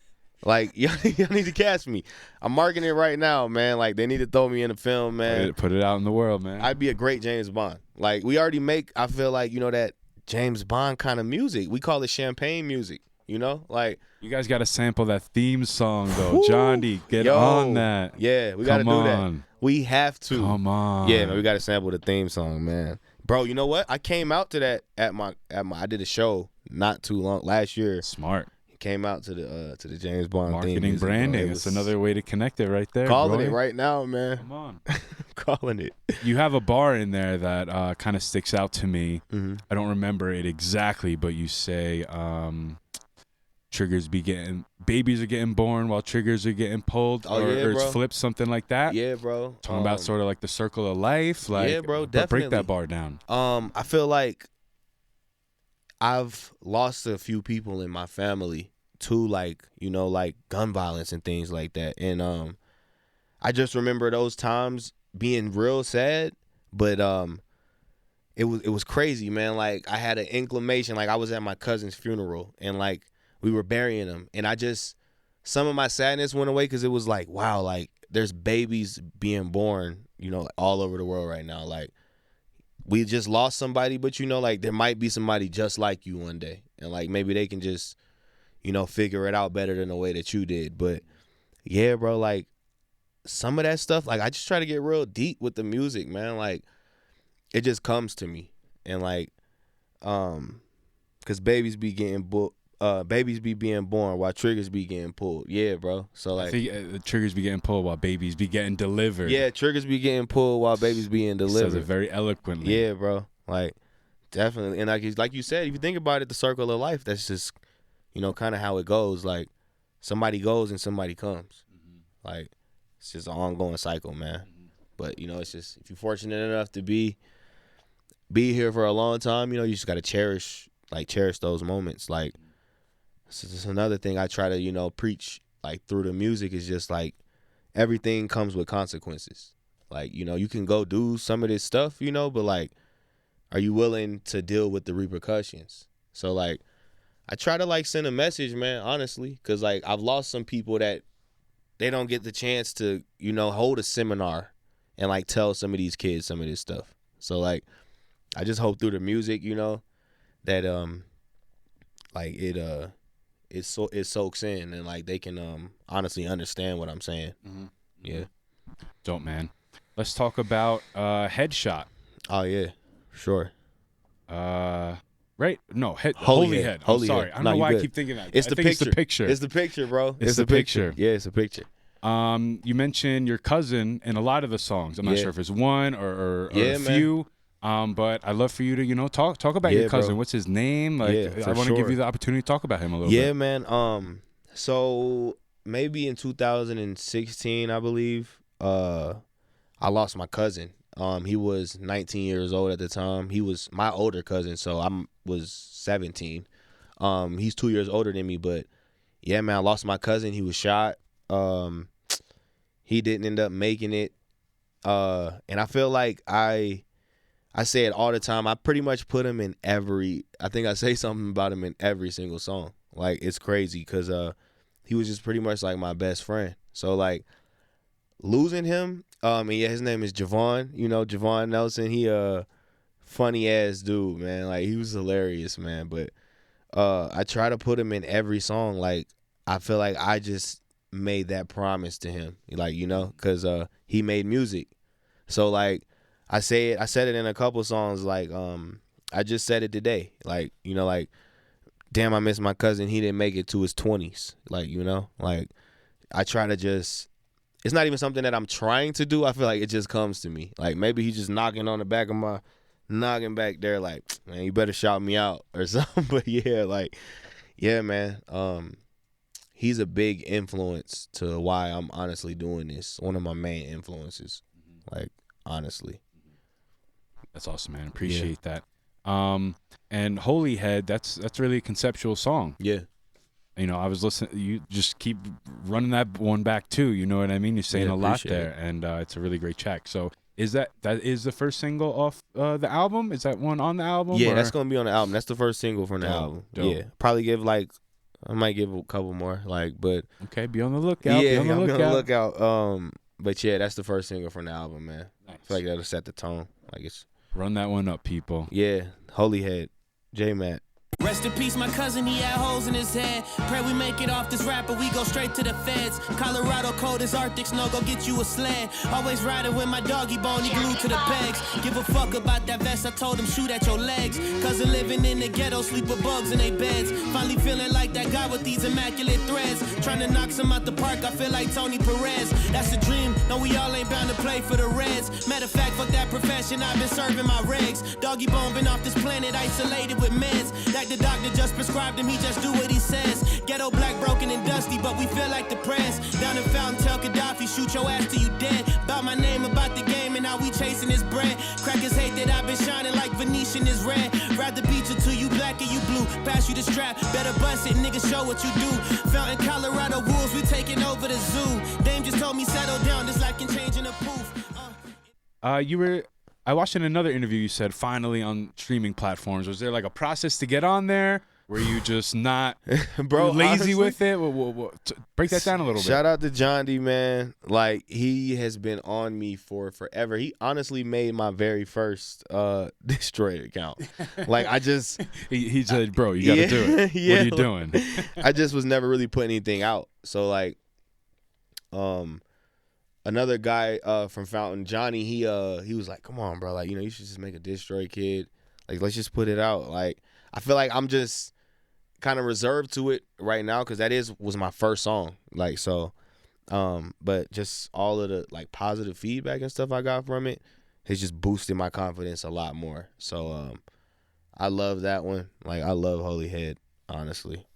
Like, y'all need to cast me. I'm marking it right now, man. Like, they need to throw me in a film, man. Put it out in the world, man. I'd be a great James Bond. Like, we already make, I feel like, you know, that James Bond kind of music. We call it champagne music, you know? Like, you guys got to sample that theme song, though. Jahndi, get on that. Yeah, we got to do that. We have to. Come on. Yeah, man, we got to sample the theme song, man. Bro, you know what? I came out to that I did a show not too long last year. Smart. Came out to the James Bond marketing theme music, branding. It's another way to connect it right there. Calling it right now, man. Come on. Calling it. You have a bar in there that kind of sticks out to me. Mm-hmm. I don't remember it exactly, but you say babies are getting born while triggers are getting pulled, or it's flipped, something like that. Yeah, bro. Talking about sort of like the circle of life. Like, yeah, bro, definitely. Break that bar down. I feel like I've lost a few people in my family to, like, you know, like gun violence and things like that. And I just remember those times being real sad, but it was crazy, man. Like, I had an inclination, like I was at my cousin's funeral and like we were burying him, and some of my sadness went away because it was like, wow, like there's babies being born you know, like all over the world right now. Like, we just lost somebody, but, you know, like, there might be somebody just like you one day. And, like, maybe they can just, you know, figure it out better than the way that you did. But, yeah, bro, like, some of that stuff, like, I just try to get real deep with the music, man. Like, it just comes to me. And, like, because babies be being born while triggers be getting pulled. Yeah, bro. So, like, I think the triggers be getting pulled while babies be getting delivered. Yeah, triggers be getting pulled while babies being delivered. He says it very eloquently. Yeah, bro. Like, definitely. And like you said, if you think about it, the circle of life, that's just, you know, kind of how it goes. Like, somebody goes and somebody comes. Like, it's just an ongoing cycle, man. But, you know, it's just, if you're fortunate enough to be here for a long time, you know, you just got to cherish those moments. Like, this is another thing I try to, you know, preach, like, through the music is just, like, everything comes with consequences. Like, you know, you can go do some of this stuff, you know, but, like, are you willing to deal with the repercussions? So, like, I try to, like, send a message, man, honestly, because, like, I've lost some people that they don't get the chance to, you know, hold a seminar and, like, tell some of these kids some of this stuff. So, like, I just hope through the music, you know, that, like, it soaks in and, like, they can honestly understand what I'm saying. Yeah. Dope, man. Let's talk about Headshot. Oh, yeah. Sure. Right? No, Holy Head. I'm sorry. Head. I don't know why I keep thinking that. It's the picture. It's the picture. It's the picture, bro. It's the picture. Yeah, it's a picture. You mentioned your cousin in a lot of the songs. I'm not sure if it's one or a few. But I'd love for you to, you know, talk about your cousin. Bro. What's his name? Like, I want to give you the opportunity to talk about him a little bit. Yeah, man. So maybe in 2016, I believe, I lost my cousin. He was 19 years old at the time. He was my older cousin, so I was 17. He's 2 years older than me, but yeah, man, I lost my cousin. He was shot. He didn't end up making it. And I feel like I say it all the time. I pretty much put him in I think I say something about him in every single song. Like, it's crazy because he was just pretty much like my best friend. So, like, losing him, and yeah, his name is Javon, you know, Javon Nelson. He funny ass dude, man. Like, he was hilarious, man. But I try to put him in every song. Like, I feel like I just made that promise to him, like, you know, because he made music. So, like, I said it in a couple songs, like, I just said it today. Like, you know, like, damn, I miss my cousin. He didn't make it to his 20s. Like, you know, like, I try to just, it's not even something that I'm trying to do. I feel like it just comes to me. Like, maybe he's just knocking on the back of my noggin back there, like, man, you better shout me out or something. But yeah, like, yeah, man. He's a big influence to why I'm honestly doing this. One of my main influences, like, honestly. That's awesome, man. Appreciate that. And Holy Head, that's really a conceptual song. Yeah. You know, I was listening. You just keep running that one back too. You know what I mean? You're saying a lot there, and it's a really great track. So, is that is the first single off the album? Is that one on the album? Yeah, that's gonna be on the album. That's the first single from the album. Dope. Yeah, probably I might give a couple more. Like, but okay, be on the lookout. Yeah, be on the lookout. But yeah, that's the first single from the album, man. Nice. I feel like that'll set the tone. Like, it's run that one up, people. Yeah, Holy Head, JMAT. Rest in peace, my cousin, he had holes in his head. Pray we make it off this rapper, we go straight to the feds. Colorado cold as Arctic snow, go get you a sled. Always riding with my doggy bone, he glued to the pegs. Give a fuck about that vest, I told him shoot at your legs. Cousin living in the ghetto, sleep with bugs in their beds. Finally feeling like that guy with these immaculate threads. Trying to knock some out the park, I feel like Tony Perez. That's a dream, no we all ain't bound to play for the Reds. Matter of fact, fuck that profession, I've been serving my regs. Doggy bone been off this planet, isolated with meds. Like the doctor just prescribed him, he just do what he says. Ghetto black, broken and dusty, but we feel like the press. Down in Fountain, tell Gaddafi, shoot your ass till you dead. About my name, about the game, and how we chasing his bread. Crackers hate that I've been shining like Venetian is red. Rather beat you till you black or you blue. Pass you the strap, better bust it, nigga, show what you do. Fountain, Colorado wolves, we taking over the zoo. Dame just told me settle down, this life can change in a poof. I watched in another interview you said finally on streaming platforms. Was there like a process to get on there? Were you just not Bro, lazy honestly, with it? Break that down a little bit. Shout out to Jahndi, man. Like, he has been on me for forever. He honestly made my very first Destroyer account. Like, I just... he said, bro, you got to do it. Yeah, what are you doing? I just was never really putting anything out. So, like, another guy from Fountain, Johnny, he was like, come on, bro. Like, you should just make a Destroy Kid. Like, let's just put it out. Like, I feel like I'm just kind of reserved to it right now because that was my first song. Like, so, but just all of the, like, positive feedback and stuff I got from it has just boosted my confidence a lot more. So, I love that one. Like, I love Holy Head, honestly.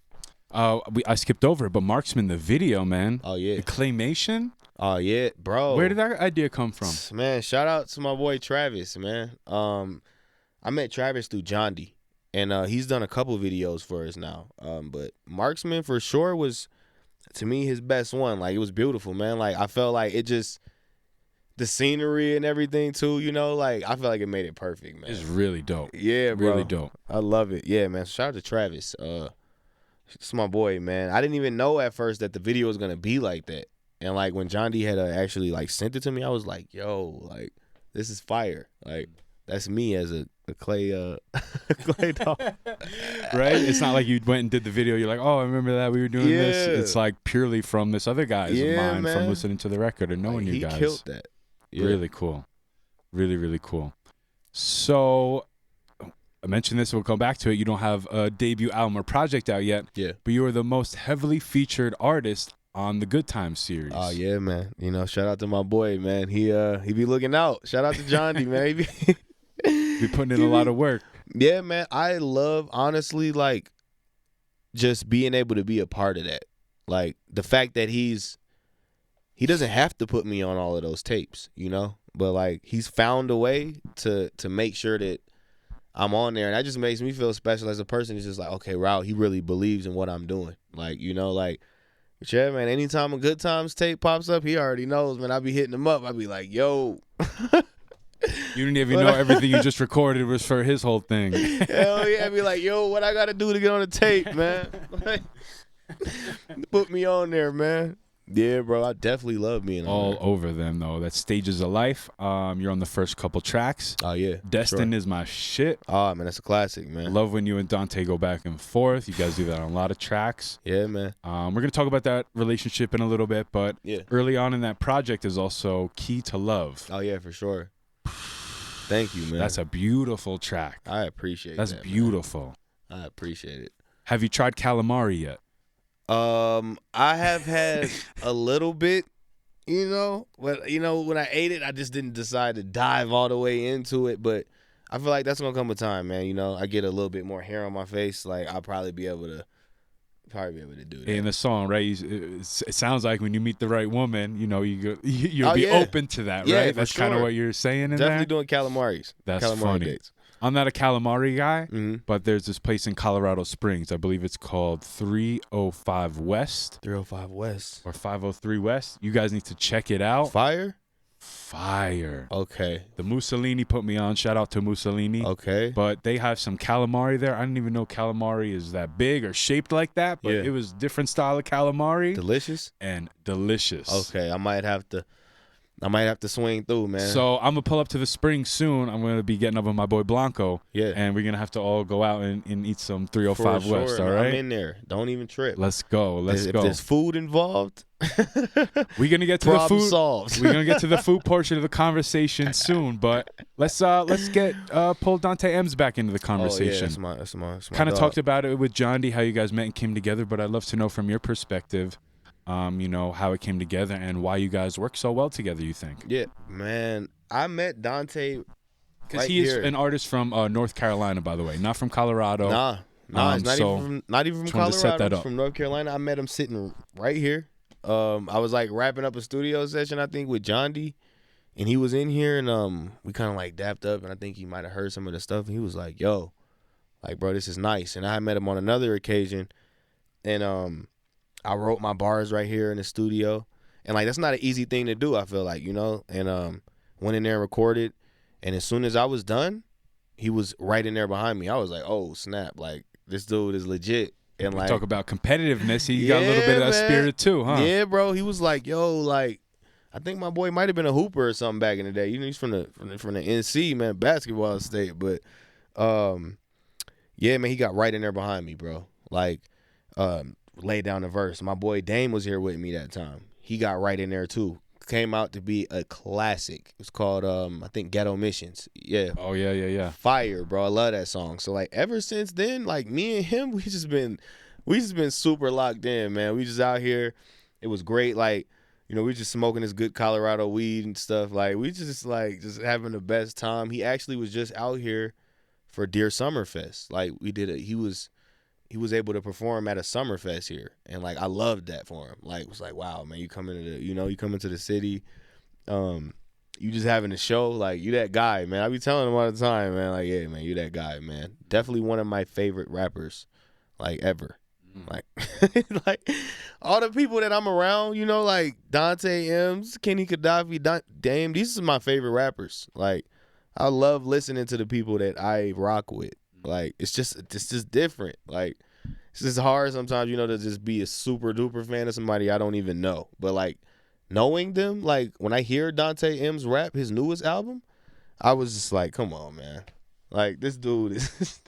I skipped over it, but Marksman, the video, man. Oh, yeah. The claymation. Oh, yeah, bro. Where did that idea come from? Man, shout out to my boy Travis, man. I met Travis through Jahndi, and he's done a couple videos for us now. But Marksman for sure was, to me, his best one. Like, it was beautiful, man. Like, I felt like it just, the scenery and everything too, like, I feel like it made it perfect, man. It's really dope. Yeah, bro. Really dope. I love it. Yeah, man. Shout out to Travis. It's my boy, man. I didn't even know at first that the video was gonna be like that. And like when Jahndi had actually like sent it to me, I was like, yo, like, this is fire. Like, that's me as a clay clay dog. Right? It's not like you went and did the video. You're like, oh, I remember that we were doing this. It's like purely from this other guy's of mine, man. from listening to the record and knowing you guys. He killed that. Yeah. Really cool. Really, really cool. So I mentioned this, we'll come back to it. You don't have a debut album or project out yet. Yeah. But you are the most heavily featured artist on the Good Times series. Oh yeah, man. Shout out to my boy, man. He be looking out. Shout out to Jahndi, man. He be putting in a lot of work. Yeah, man. I love, honestly, like, just being able to be a part of that. Like, the fact that he doesn't have to put me on all of those tapes, but like, he's found a way to make sure that I'm on there, and that just makes me feel special as a person. It's just like, okay, wow, he really believes in what I'm doing. Like, like, but yeah, man, anytime a Good Times tape pops up, he already knows, man. I be hitting him up. I be like, yo. You didn't even know everything you just recorded was for his whole thing. Hell yeah, I be like, yo, what I got to do to get on the tape, man? Like, put me on there, man. Yeah, bro, I definitely love being all over them, though. That's Stages of Life. You're on the first couple tracks. Oh, yeah. Destin is my shit. Oh, man, that's a classic, man. Love when you and Dante go back and forth. You guys do that on a lot of tracks. Yeah, man. We're going to talk about that relationship in a little bit, but early on in that project is also Key to Love. Oh, yeah, for sure. Thank you, man. That's a beautiful track. I appreciate that. That's beautiful. Man. I appreciate it. Have you tried Calamari yet? I have had a little bit, but when I ate it, I just didn't decide to dive all the way into it. But I feel like that's gonna come a time, man. I get a little bit more hair on my face, like I'll probably be able to do that. In the song, right? It sounds like when you meet the right woman, you'll be open to that, yeah, right? That's kind of what you're saying in Definitely there. doing Calamaris. That's Calamari funny. dates. I'm not a calamari guy, but there's this place in Colorado Springs. I believe it's called 305 West. 305 West. Or 503 West. You guys need to check it out. Fire? Okay. The Mussolini put me on. Shout out to Mussolini. Okay. But they have some calamari there. I didn't even know calamari is that big or shaped like that, but it was different style of calamari. Delicious? And delicious. Okay, I might have to swing through, man. So I'm going to pull up to the spring soon. I'm going to be getting up with my boy Blanco. Yeah. And we're going to have to all go out and eat some 305 West, all right? I'm in there. Don't even trip. Let's go. If there's food involved, we're going to get to the food. Solved. We're going to get to the food portion of the conversation soon, but let's get pull Dante M's back into the conversation. Oh, yeah, that's my kind of talked about it with Jahndi, how you guys met and came together, but I'd love to know from your perspective, how it came together and why you guys work so well together, you think? Yeah, man. I met Dante because he is an artist from North Carolina, by the way, not from Colorado. Nah, he's not even from Colorado. Set that he's up. from North Carolina. I met him sitting right here. I was like wrapping up a studio session, I think, with Jahndi, and he was in here, and we kind of like dapped up, and I think he might have heard some of the stuff, and he was like, yo, like, bro, this is nice. And I met him on another occasion, and I wrote my bars right here in the studio. And, like, that's not an easy thing to do, I feel like, And went in there and recorded. And as soon as I was done, he was right in there behind me. I was like, oh, snap. Like, this dude is legit. And like, talk about competitiveness. He got a little bit of that spirit too, huh? Yeah, bro. He was like, yo, like, I think my boy might have been a hooper or something back in the day. You know, he's from the NC, man, basketball state. But yeah, man, he got right in there behind me, bro. Like, laid down the verse. My boy Dame was here with me that time. He got right in there too. Came out to be a classic. It's called I think Ghetto Missions. Yeah. Oh yeah. Fire, bro. I love that song. So like ever since then, like me and him, we just been super locked in, man. We just out here. It was great. Like, you know, we just smoking this good Colorado weed and stuff. Like we just having the best time. He actually was just out here for Deer Summerfest. Like he was able to perform at a Summerfest here, and like I loved that for him. Like it was like, wow, man, you come into the city, you just having a show, like you that guy, man. I be telling him all the time, man, like, yeah, man, you that guy, man. Definitely one of my favorite rappers, like ever. Like, like all the people that I'm around, you know, like Dante M's, Kenny Gaddafi, Dame. These are my favorite rappers. Like, I love listening to the people that I rock with. Like, it's just different. Like, it's just hard sometimes, you know, to just be a super duper fan of somebody I don't even know. But like, knowing them, like when I hear Dante M's rap, his newest album, I was just like, come on, man. Like, this dude is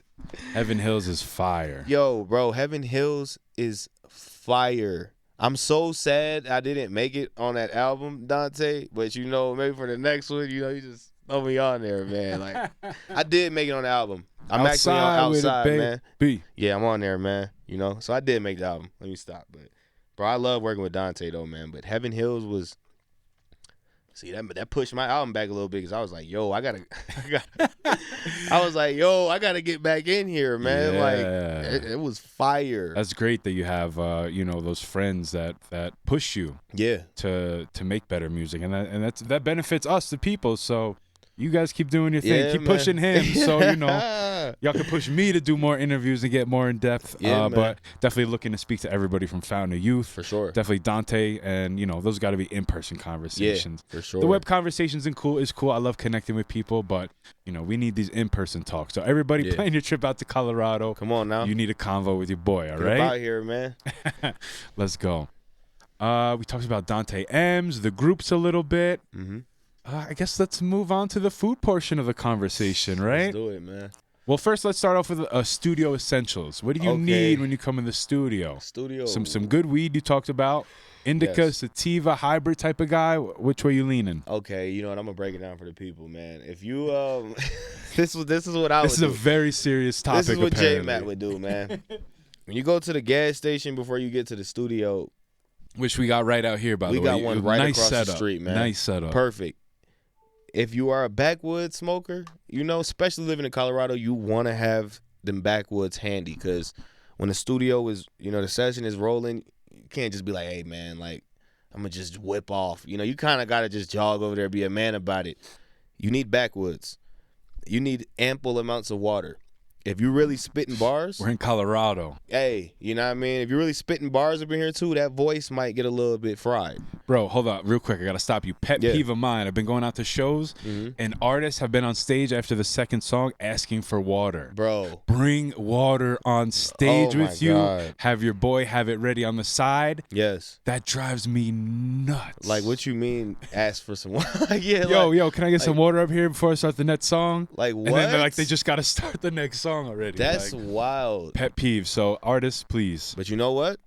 Heaven Hills is fire. Yo, bro, Heaven Hills is fire. I'm so sad I didn't make it on that album, Dante. But you know, maybe for the next one, you know, you just throw me on there, man. Like, I did make it on the album. I'm actually on Outside, man. Yeah, I'm on there, man. You know, so I did make the album. Let me stop. But, bro, I love working with Dante, though, man. But Heaven Hills was, see, that pushed my album back a little bit because I was like, yo, I gotta get back in here, man. Yeah. Like, it was fire. That's great that you have, you know, those friends that push you, to make better music, and that benefits us, the people. So you guys keep doing your thing, keep pushing him, so you know, y'all can push me to do more interviews and get more in depth. But definitely looking to speak to everybody from Fountain of Youth, for sure. Definitely Dante, and you know, those got to be in-person conversations. Yeah, for sure. The web conversations is cool. I love connecting with people, but you know, we need these in-person talks. So everybody planning your trip out to Colorado, come on now. You need a convo with your boy. All right, get out here, man. Let's go. We talked about Dante M's, the groups a little bit. Mm-hmm. I guess let's move on to the food portion of the conversation, right? Let's do it, man. Well, first, let's start off with studio essentials. What do you need when you come in the studio? Some good weed you talked about. Indica, sativa, hybrid type of guy. Which way you leaning? Okay, you know what? I'm gonna break it down for the people, man. If you this is what I would do. This is a very serious topic. This is what apparently. JMAT would do, man. When you go to the gas station before you get to the studio, which we got right out here, by the way. We got one right nice across setup. the street, man. Nice setup. Perfect. If you are a backwoods smoker, you know, especially living in Colorado, you want to have them backwoods handy because when the studio is, you know, the session is rolling, you can't just be like, hey, man, like, I'm going to just whip off. You know, you kind of got to just jog over there, be a man about it. You need backwoods. You need ample amounts of water. If you really spitting bars. We're in Colorado. Hey, you know what I mean? If you're really spitting bars up in here, too, that voice might get a little bit fried. Bro, hold on real quick. I got to stop you. Pet peeve of mine. I've been going out to shows, and artists have been on stage after the second song asking for water. Bro. Bring water on stage with you. God. Have your boy have it ready on the side. Yes. That drives me nuts. Like, what you mean ask for some water? Yo, can I get some water up here before I start the next song? Like, what? And then they're like, they just got to start the next song already. That's like, wild. Pet peeve. So artists, please. But you know what?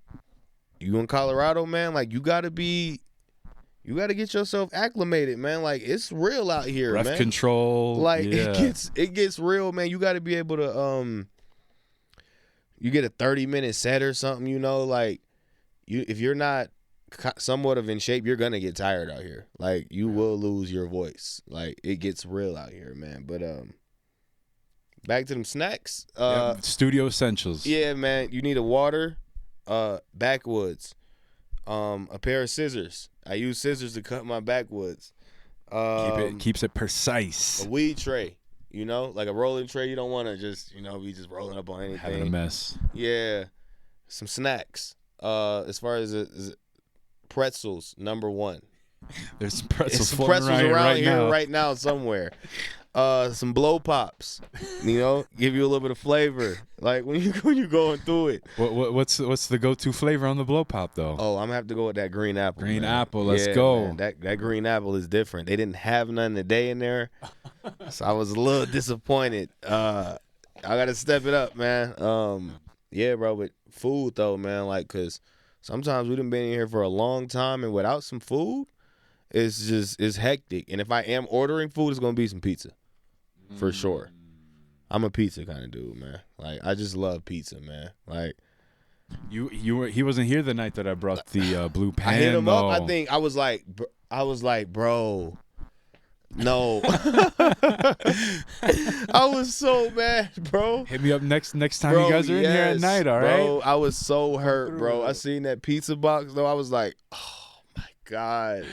You in Colorado, man, like you gotta get yourself acclimated, man. Like it's real out here, Ref man. control. Like it gets real, man. You gotta be able to you get a 30-minute set or something, you know, like if you're not somewhat of in shape, you're gonna get tired out here. Like you will lose your voice. Like it gets real out here, man. But back to them snacks. Studio essentials. Yeah, man. You need a water, backwoods, a pair of scissors. I use scissors to cut my backwoods. Keeps it precise. A weed tray, you know, like a rolling tray. You don't want to just, you know, be just rolling up on anything. Having a mess. Yeah. Some snacks. As far as pretzels, number one. There's some pretzels, around right here now. right now somewhere. Some blow pops, you know, give you a little bit of flavor. Like when you going through it. What's the go-to flavor on the blow pop though? Oh, I'm gonna have to go with that green apple. Green man. apple, let's Yeah, go. Man, that green apple is different. They didn't have none today in there, so I was a little disappointed. I gotta step it up, man. Yeah, bro, but food though, man, like, cause sometimes we done been in here for a long time and without some food, it's hectic. And if I am ordering food, it's gonna be some pizza, for sure. I'm a pizza kind of dude, man. Like, I just love pizza, man. Like, he wasn't here the night that I brought the blue pan. I hit him though. up. I think I was like, bro, no. I was so mad, bro. Hit me up next time Bro, you guys are in here at night, all right? Bro, I was so hurt, bro. I seen that pizza box though. I was like, oh my God.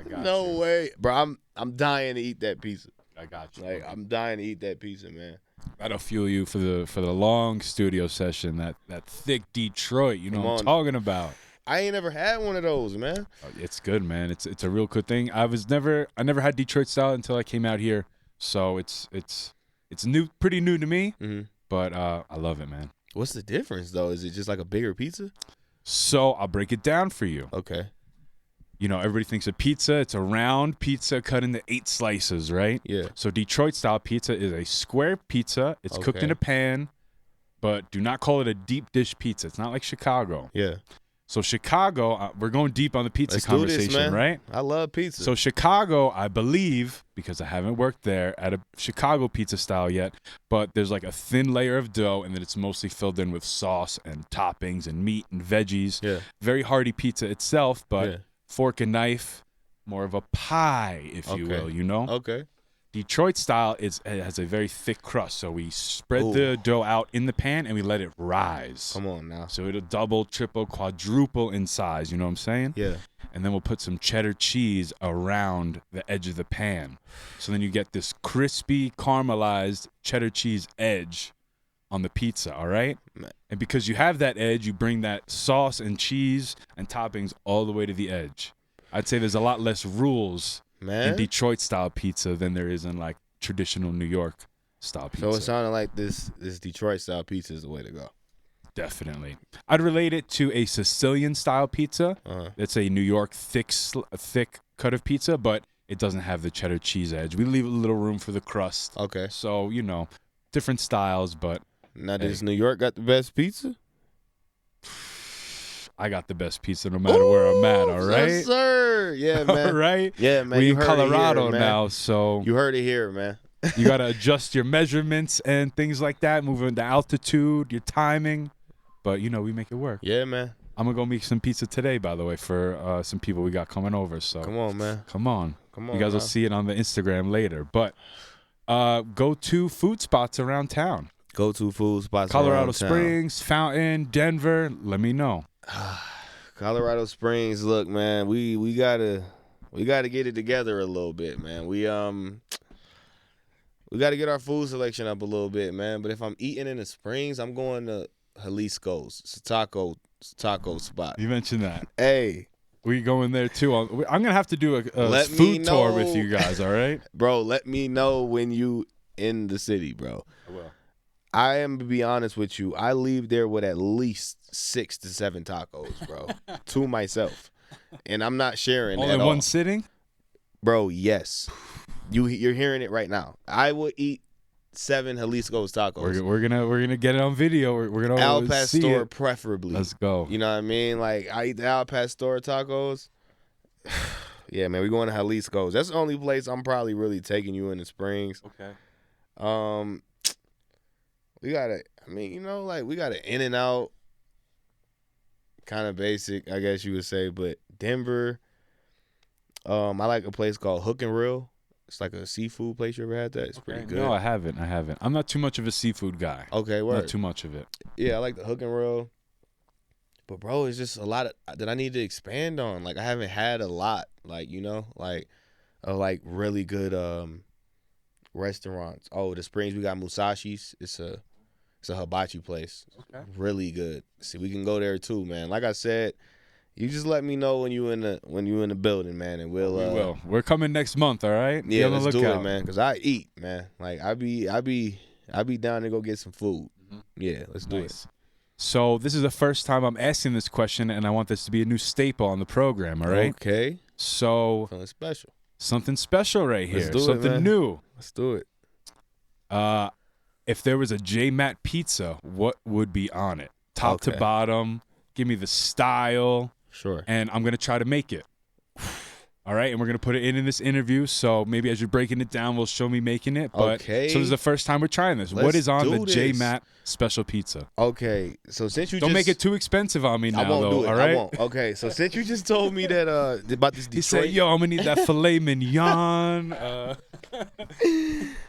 No way. Bro, I'm dying to eat that pizza. I got you. Like, I'm dying to eat that pizza, man. That'll fuel you for the long studio session, that thick Detroit, you know what I'm talking about. I ain't never had one of those, man. It's good, man. It's a real good thing. I never had Detroit style until I came out here. So it's new, pretty new to me, but I love it, man. What's the difference though? Is it just like a bigger pizza? So I'll break it down for you. Okay. You know, everybody thinks a pizza, it's a round pizza cut into 8 slices, right? Yeah. So Detroit style pizza is a square pizza. It's cooked in a pan, but do not call it a deep dish pizza. It's not like Chicago. Yeah. So Chicago, we're going deep on the pizza conversation, do this, man. right? I love pizza. So Chicago, I believe, because I haven't worked there at a Chicago pizza style yet, but there's like a thin layer of dough, and then it's mostly filled in with sauce and toppings and meat and veggies. Yeah. Very hearty pizza itself, but fork and knife, more of a pie, if you will, you know? Okay. Detroit style it has a very thick crust, so we spread the dough out in the pan and we let it rise. Come on now. So it'll double, triple, quadruple in size, you know what I'm saying? Yeah. And then we'll put some cheddar cheese around the edge of the pan. So then you get this crispy, caramelized cheddar cheese edge on the pizza, all right? And because you have that edge, you bring that sauce and cheese and toppings all the way to the edge. I'd say there's a lot less rules in Detroit style pizza than there is in like traditional New York style pizza. So it sounded like this Detroit style pizza is the way to go. Definitely. I'd relate it to a Sicilian style pizza. It's a New York thick cut of pizza, but it doesn't have the cheddar cheese edge. We leave a little room for the crust. Okay. So, you know, different styles, but now does New York got the best pizza? I got the best pizza no matter where I'm at, all right? Yes, sir. Yeah, man. All right? Yeah, man. We're in Colorado now, so you heard it here, man. you got to adjust your measurements and things like that, moving the altitude, your timing. But, you know, we make it work. Yeah, man. I'm going to go make some pizza today, by the way, for some people we got coming over. So come on, man. Come on. Come on. You guys will see it on the Instagram later. But go to food spots around town. Go-to food spots Colorado around Springs, Fountain, Denver. Let me know. Colorado Springs, look, man, we gotta get it together a little bit, man. We gotta get our food selection up a little bit, man. But if I'm eating in the Springs, I'm going to Jalisco's. It's a taco spot. You mentioned that. Hey, we going there too. I'm gonna have to do a food tour with you guys. All right, bro. Let me know when you in the city, bro. I will. I am to be honest with you. I leave there with at least 6 to 7 tacos, bro, to myself, and I'm not sharing. All in one sitting, bro. Yes, you're hearing it right now. I would eat 7 Jalisco's tacos. We're gonna get it on video. We're gonna Al Pastor preferably. Let's go. You know what I mean? Like, I eat the Al Pastor tacos. Yeah, man, we're going to Jalisco's. That's the only place I'm probably really taking you in the Springs. Okay. We got we got an In-N-Out, kind of basic, I guess you would say, but Denver, I like a place called Hook and Reel. It's like a seafood place. You ever had that? It's pretty good. No, I haven't. I'm not too much of a seafood guy. Okay, word. Not too much of it. Yeah, I like the Hook and Reel. But, bro, it's just a lot that I need to expand on. Like, I haven't had a lot, like, you know, like really good restaurants. Oh, the Springs, we got Musashi's. It's a hibachi place. Okay. Really good. See, we can go there too, man. Like I said, You just let me know when you in the building, man, and we'll. We will. We're coming next month. All right. Yeah, let's do it, man. Cause I eat, man. Like I be down to go get some food. Yeah, let's do it. So this is the first time I'm asking this question, and I want this to be a new staple on the program. All right. Okay. So something special right here. Let's do something it, new. Let's do it. If there was a JMAT Pizza, what would be on it? Top to bottom. Give me the style. Sure. And I'm going to try to make it. All right? And we're going to put it in this interview. So maybe as you're breaking it down, will show me making it. But, So this is the first time we're trying this. What is on the JMAT special pizza? Okay. So since you Don't make it too expensive on me now, I won't do it. All right? I won't. Okay. So since you just told me that about this Detroit. He said, yo, I'm going to need that filet mignon.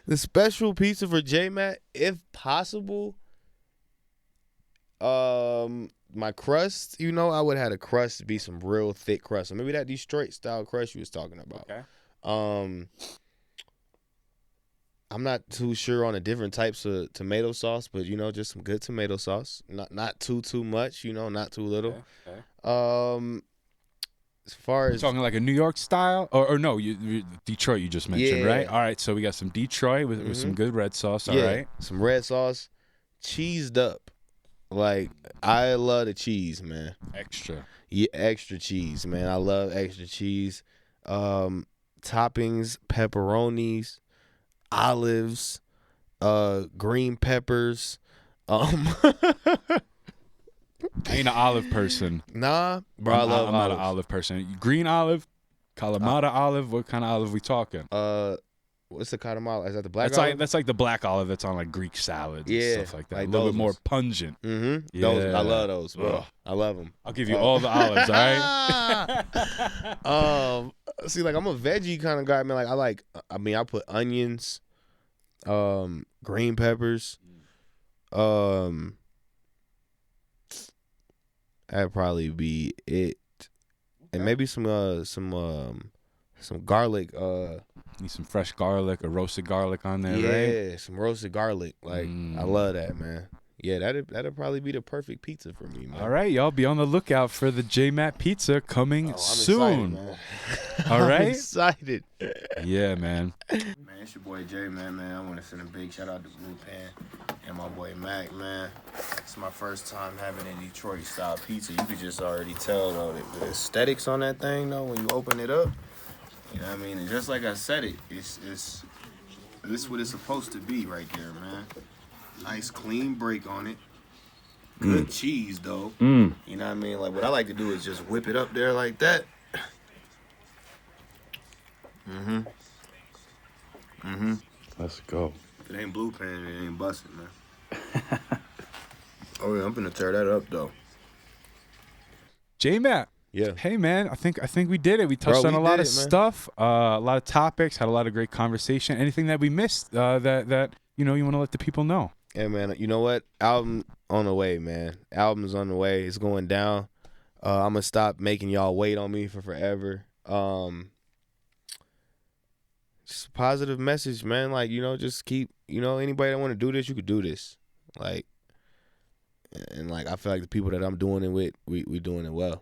The special pizza for JMAT, if possible, my crust, I would have the crust be some real thick crust. So maybe that Detroit style crust you was talking about. Okay. I'm not too sure on the different types of tomato sauce, but just some good tomato sauce. Not too much, not too little. Okay. As far as talking like a New York style, or no, Detroit you just mentioned, right? All right, so we got some Detroit with some good red sauce. All right, some red sauce, cheesed up. Like I love the cheese, man. Extra. Yeah, extra cheese, man. I love extra cheese. Toppings, pepperonis, olives, green peppers. I ain't an olive person. Nah, bro, I love I'm not an olive person. Green olive, Calamari olive. What kind of olive we talking? What's the Calamari? Is that the black olive? That's like the black olive that's on like Greek salads and stuff like that. Like a little bit more pungent. Mm-hmm. Yeah. Those, I love those, bro. Ugh. I love them. I'll give you all the olives, all right? See, like I'm a veggie kind of guy, man. Like I put onions, green peppers, that'd probably be it, and maybe some garlic. Need some fresh garlic or roasted garlic on there, right? Yeah, some roasted garlic. Like I love that, man. Yeah, that'd probably be the perfect pizza for me, man. All right, y'all, be on the lookout for the JMAT Pizza coming soon. Excited, man. All right, I'm excited. Yeah, man. Man, it's your boy J, man. I want to send a big shout out to Blue Pan and my boy Mac, man. It's my first time having a Detroit style pizza. You could just already tell though the aesthetics on that thing though when you open it up. You know what I mean? And just like I said this is what it's supposed to be right there, man. Nice clean break on it. Good cheese though. You know what I mean? Like what I like to do is just whip it up there like that. Let's go. If it ain't Blue Pan, it ain't busting, man. Oh yeah, I'm gonna tear that up though. JMAT. Yeah. Hey man, I think we did it. We touched on a lot of stuff, a lot of topics, had a lot of great conversation. Anything that we missed that you want to let the people know? Yeah, man. You know what? Album on the way, man. Album's on the way. It's going down. I'm gonna stop making y'all wait on me for forever. Just a positive message, man. Like just keep. Anybody that want to do this, you could do this. Like, and like I feel like the people that I'm doing it with, we doing it well.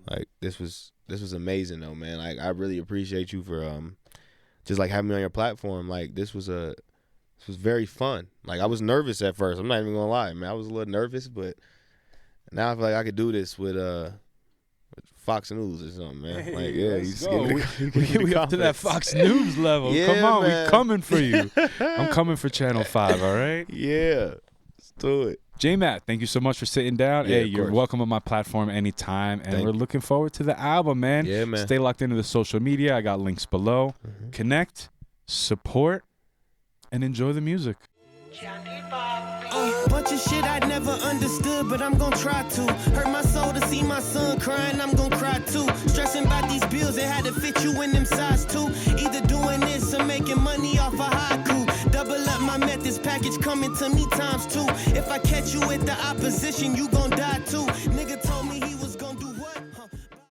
Like this was amazing though, man. Like I really appreciate you for just like having me on your platform. Like this was very fun. Like I was nervous at first. I'm not even gonna lie, man. I was a little nervous, but now I feel like I could do this with Fox News or something, man. Hey, like yeah, you just we up to that Fox News level. Yeah, come on, man. We coming for you. I'm coming for Channel 5. All right. Yeah, let's do it. JMAT, thank you so much for sitting down. Yeah, hey, you're welcome on my platform anytime. And we're looking forward to the album, man. Yeah, man. Stay locked into the social media. I got links below. Connect, support, and enjoy the music. Bunch of shit I never understood, but I'm gonna try to. Hurt my soul to see my son crying, I'm gonna cry too. Stressing about these bills, they had to fit you in them size too. Either doing this or making money off a haiku. Double up my methods, package coming to me times two. If I catch you with the opposition, you gon' die too. Nigga told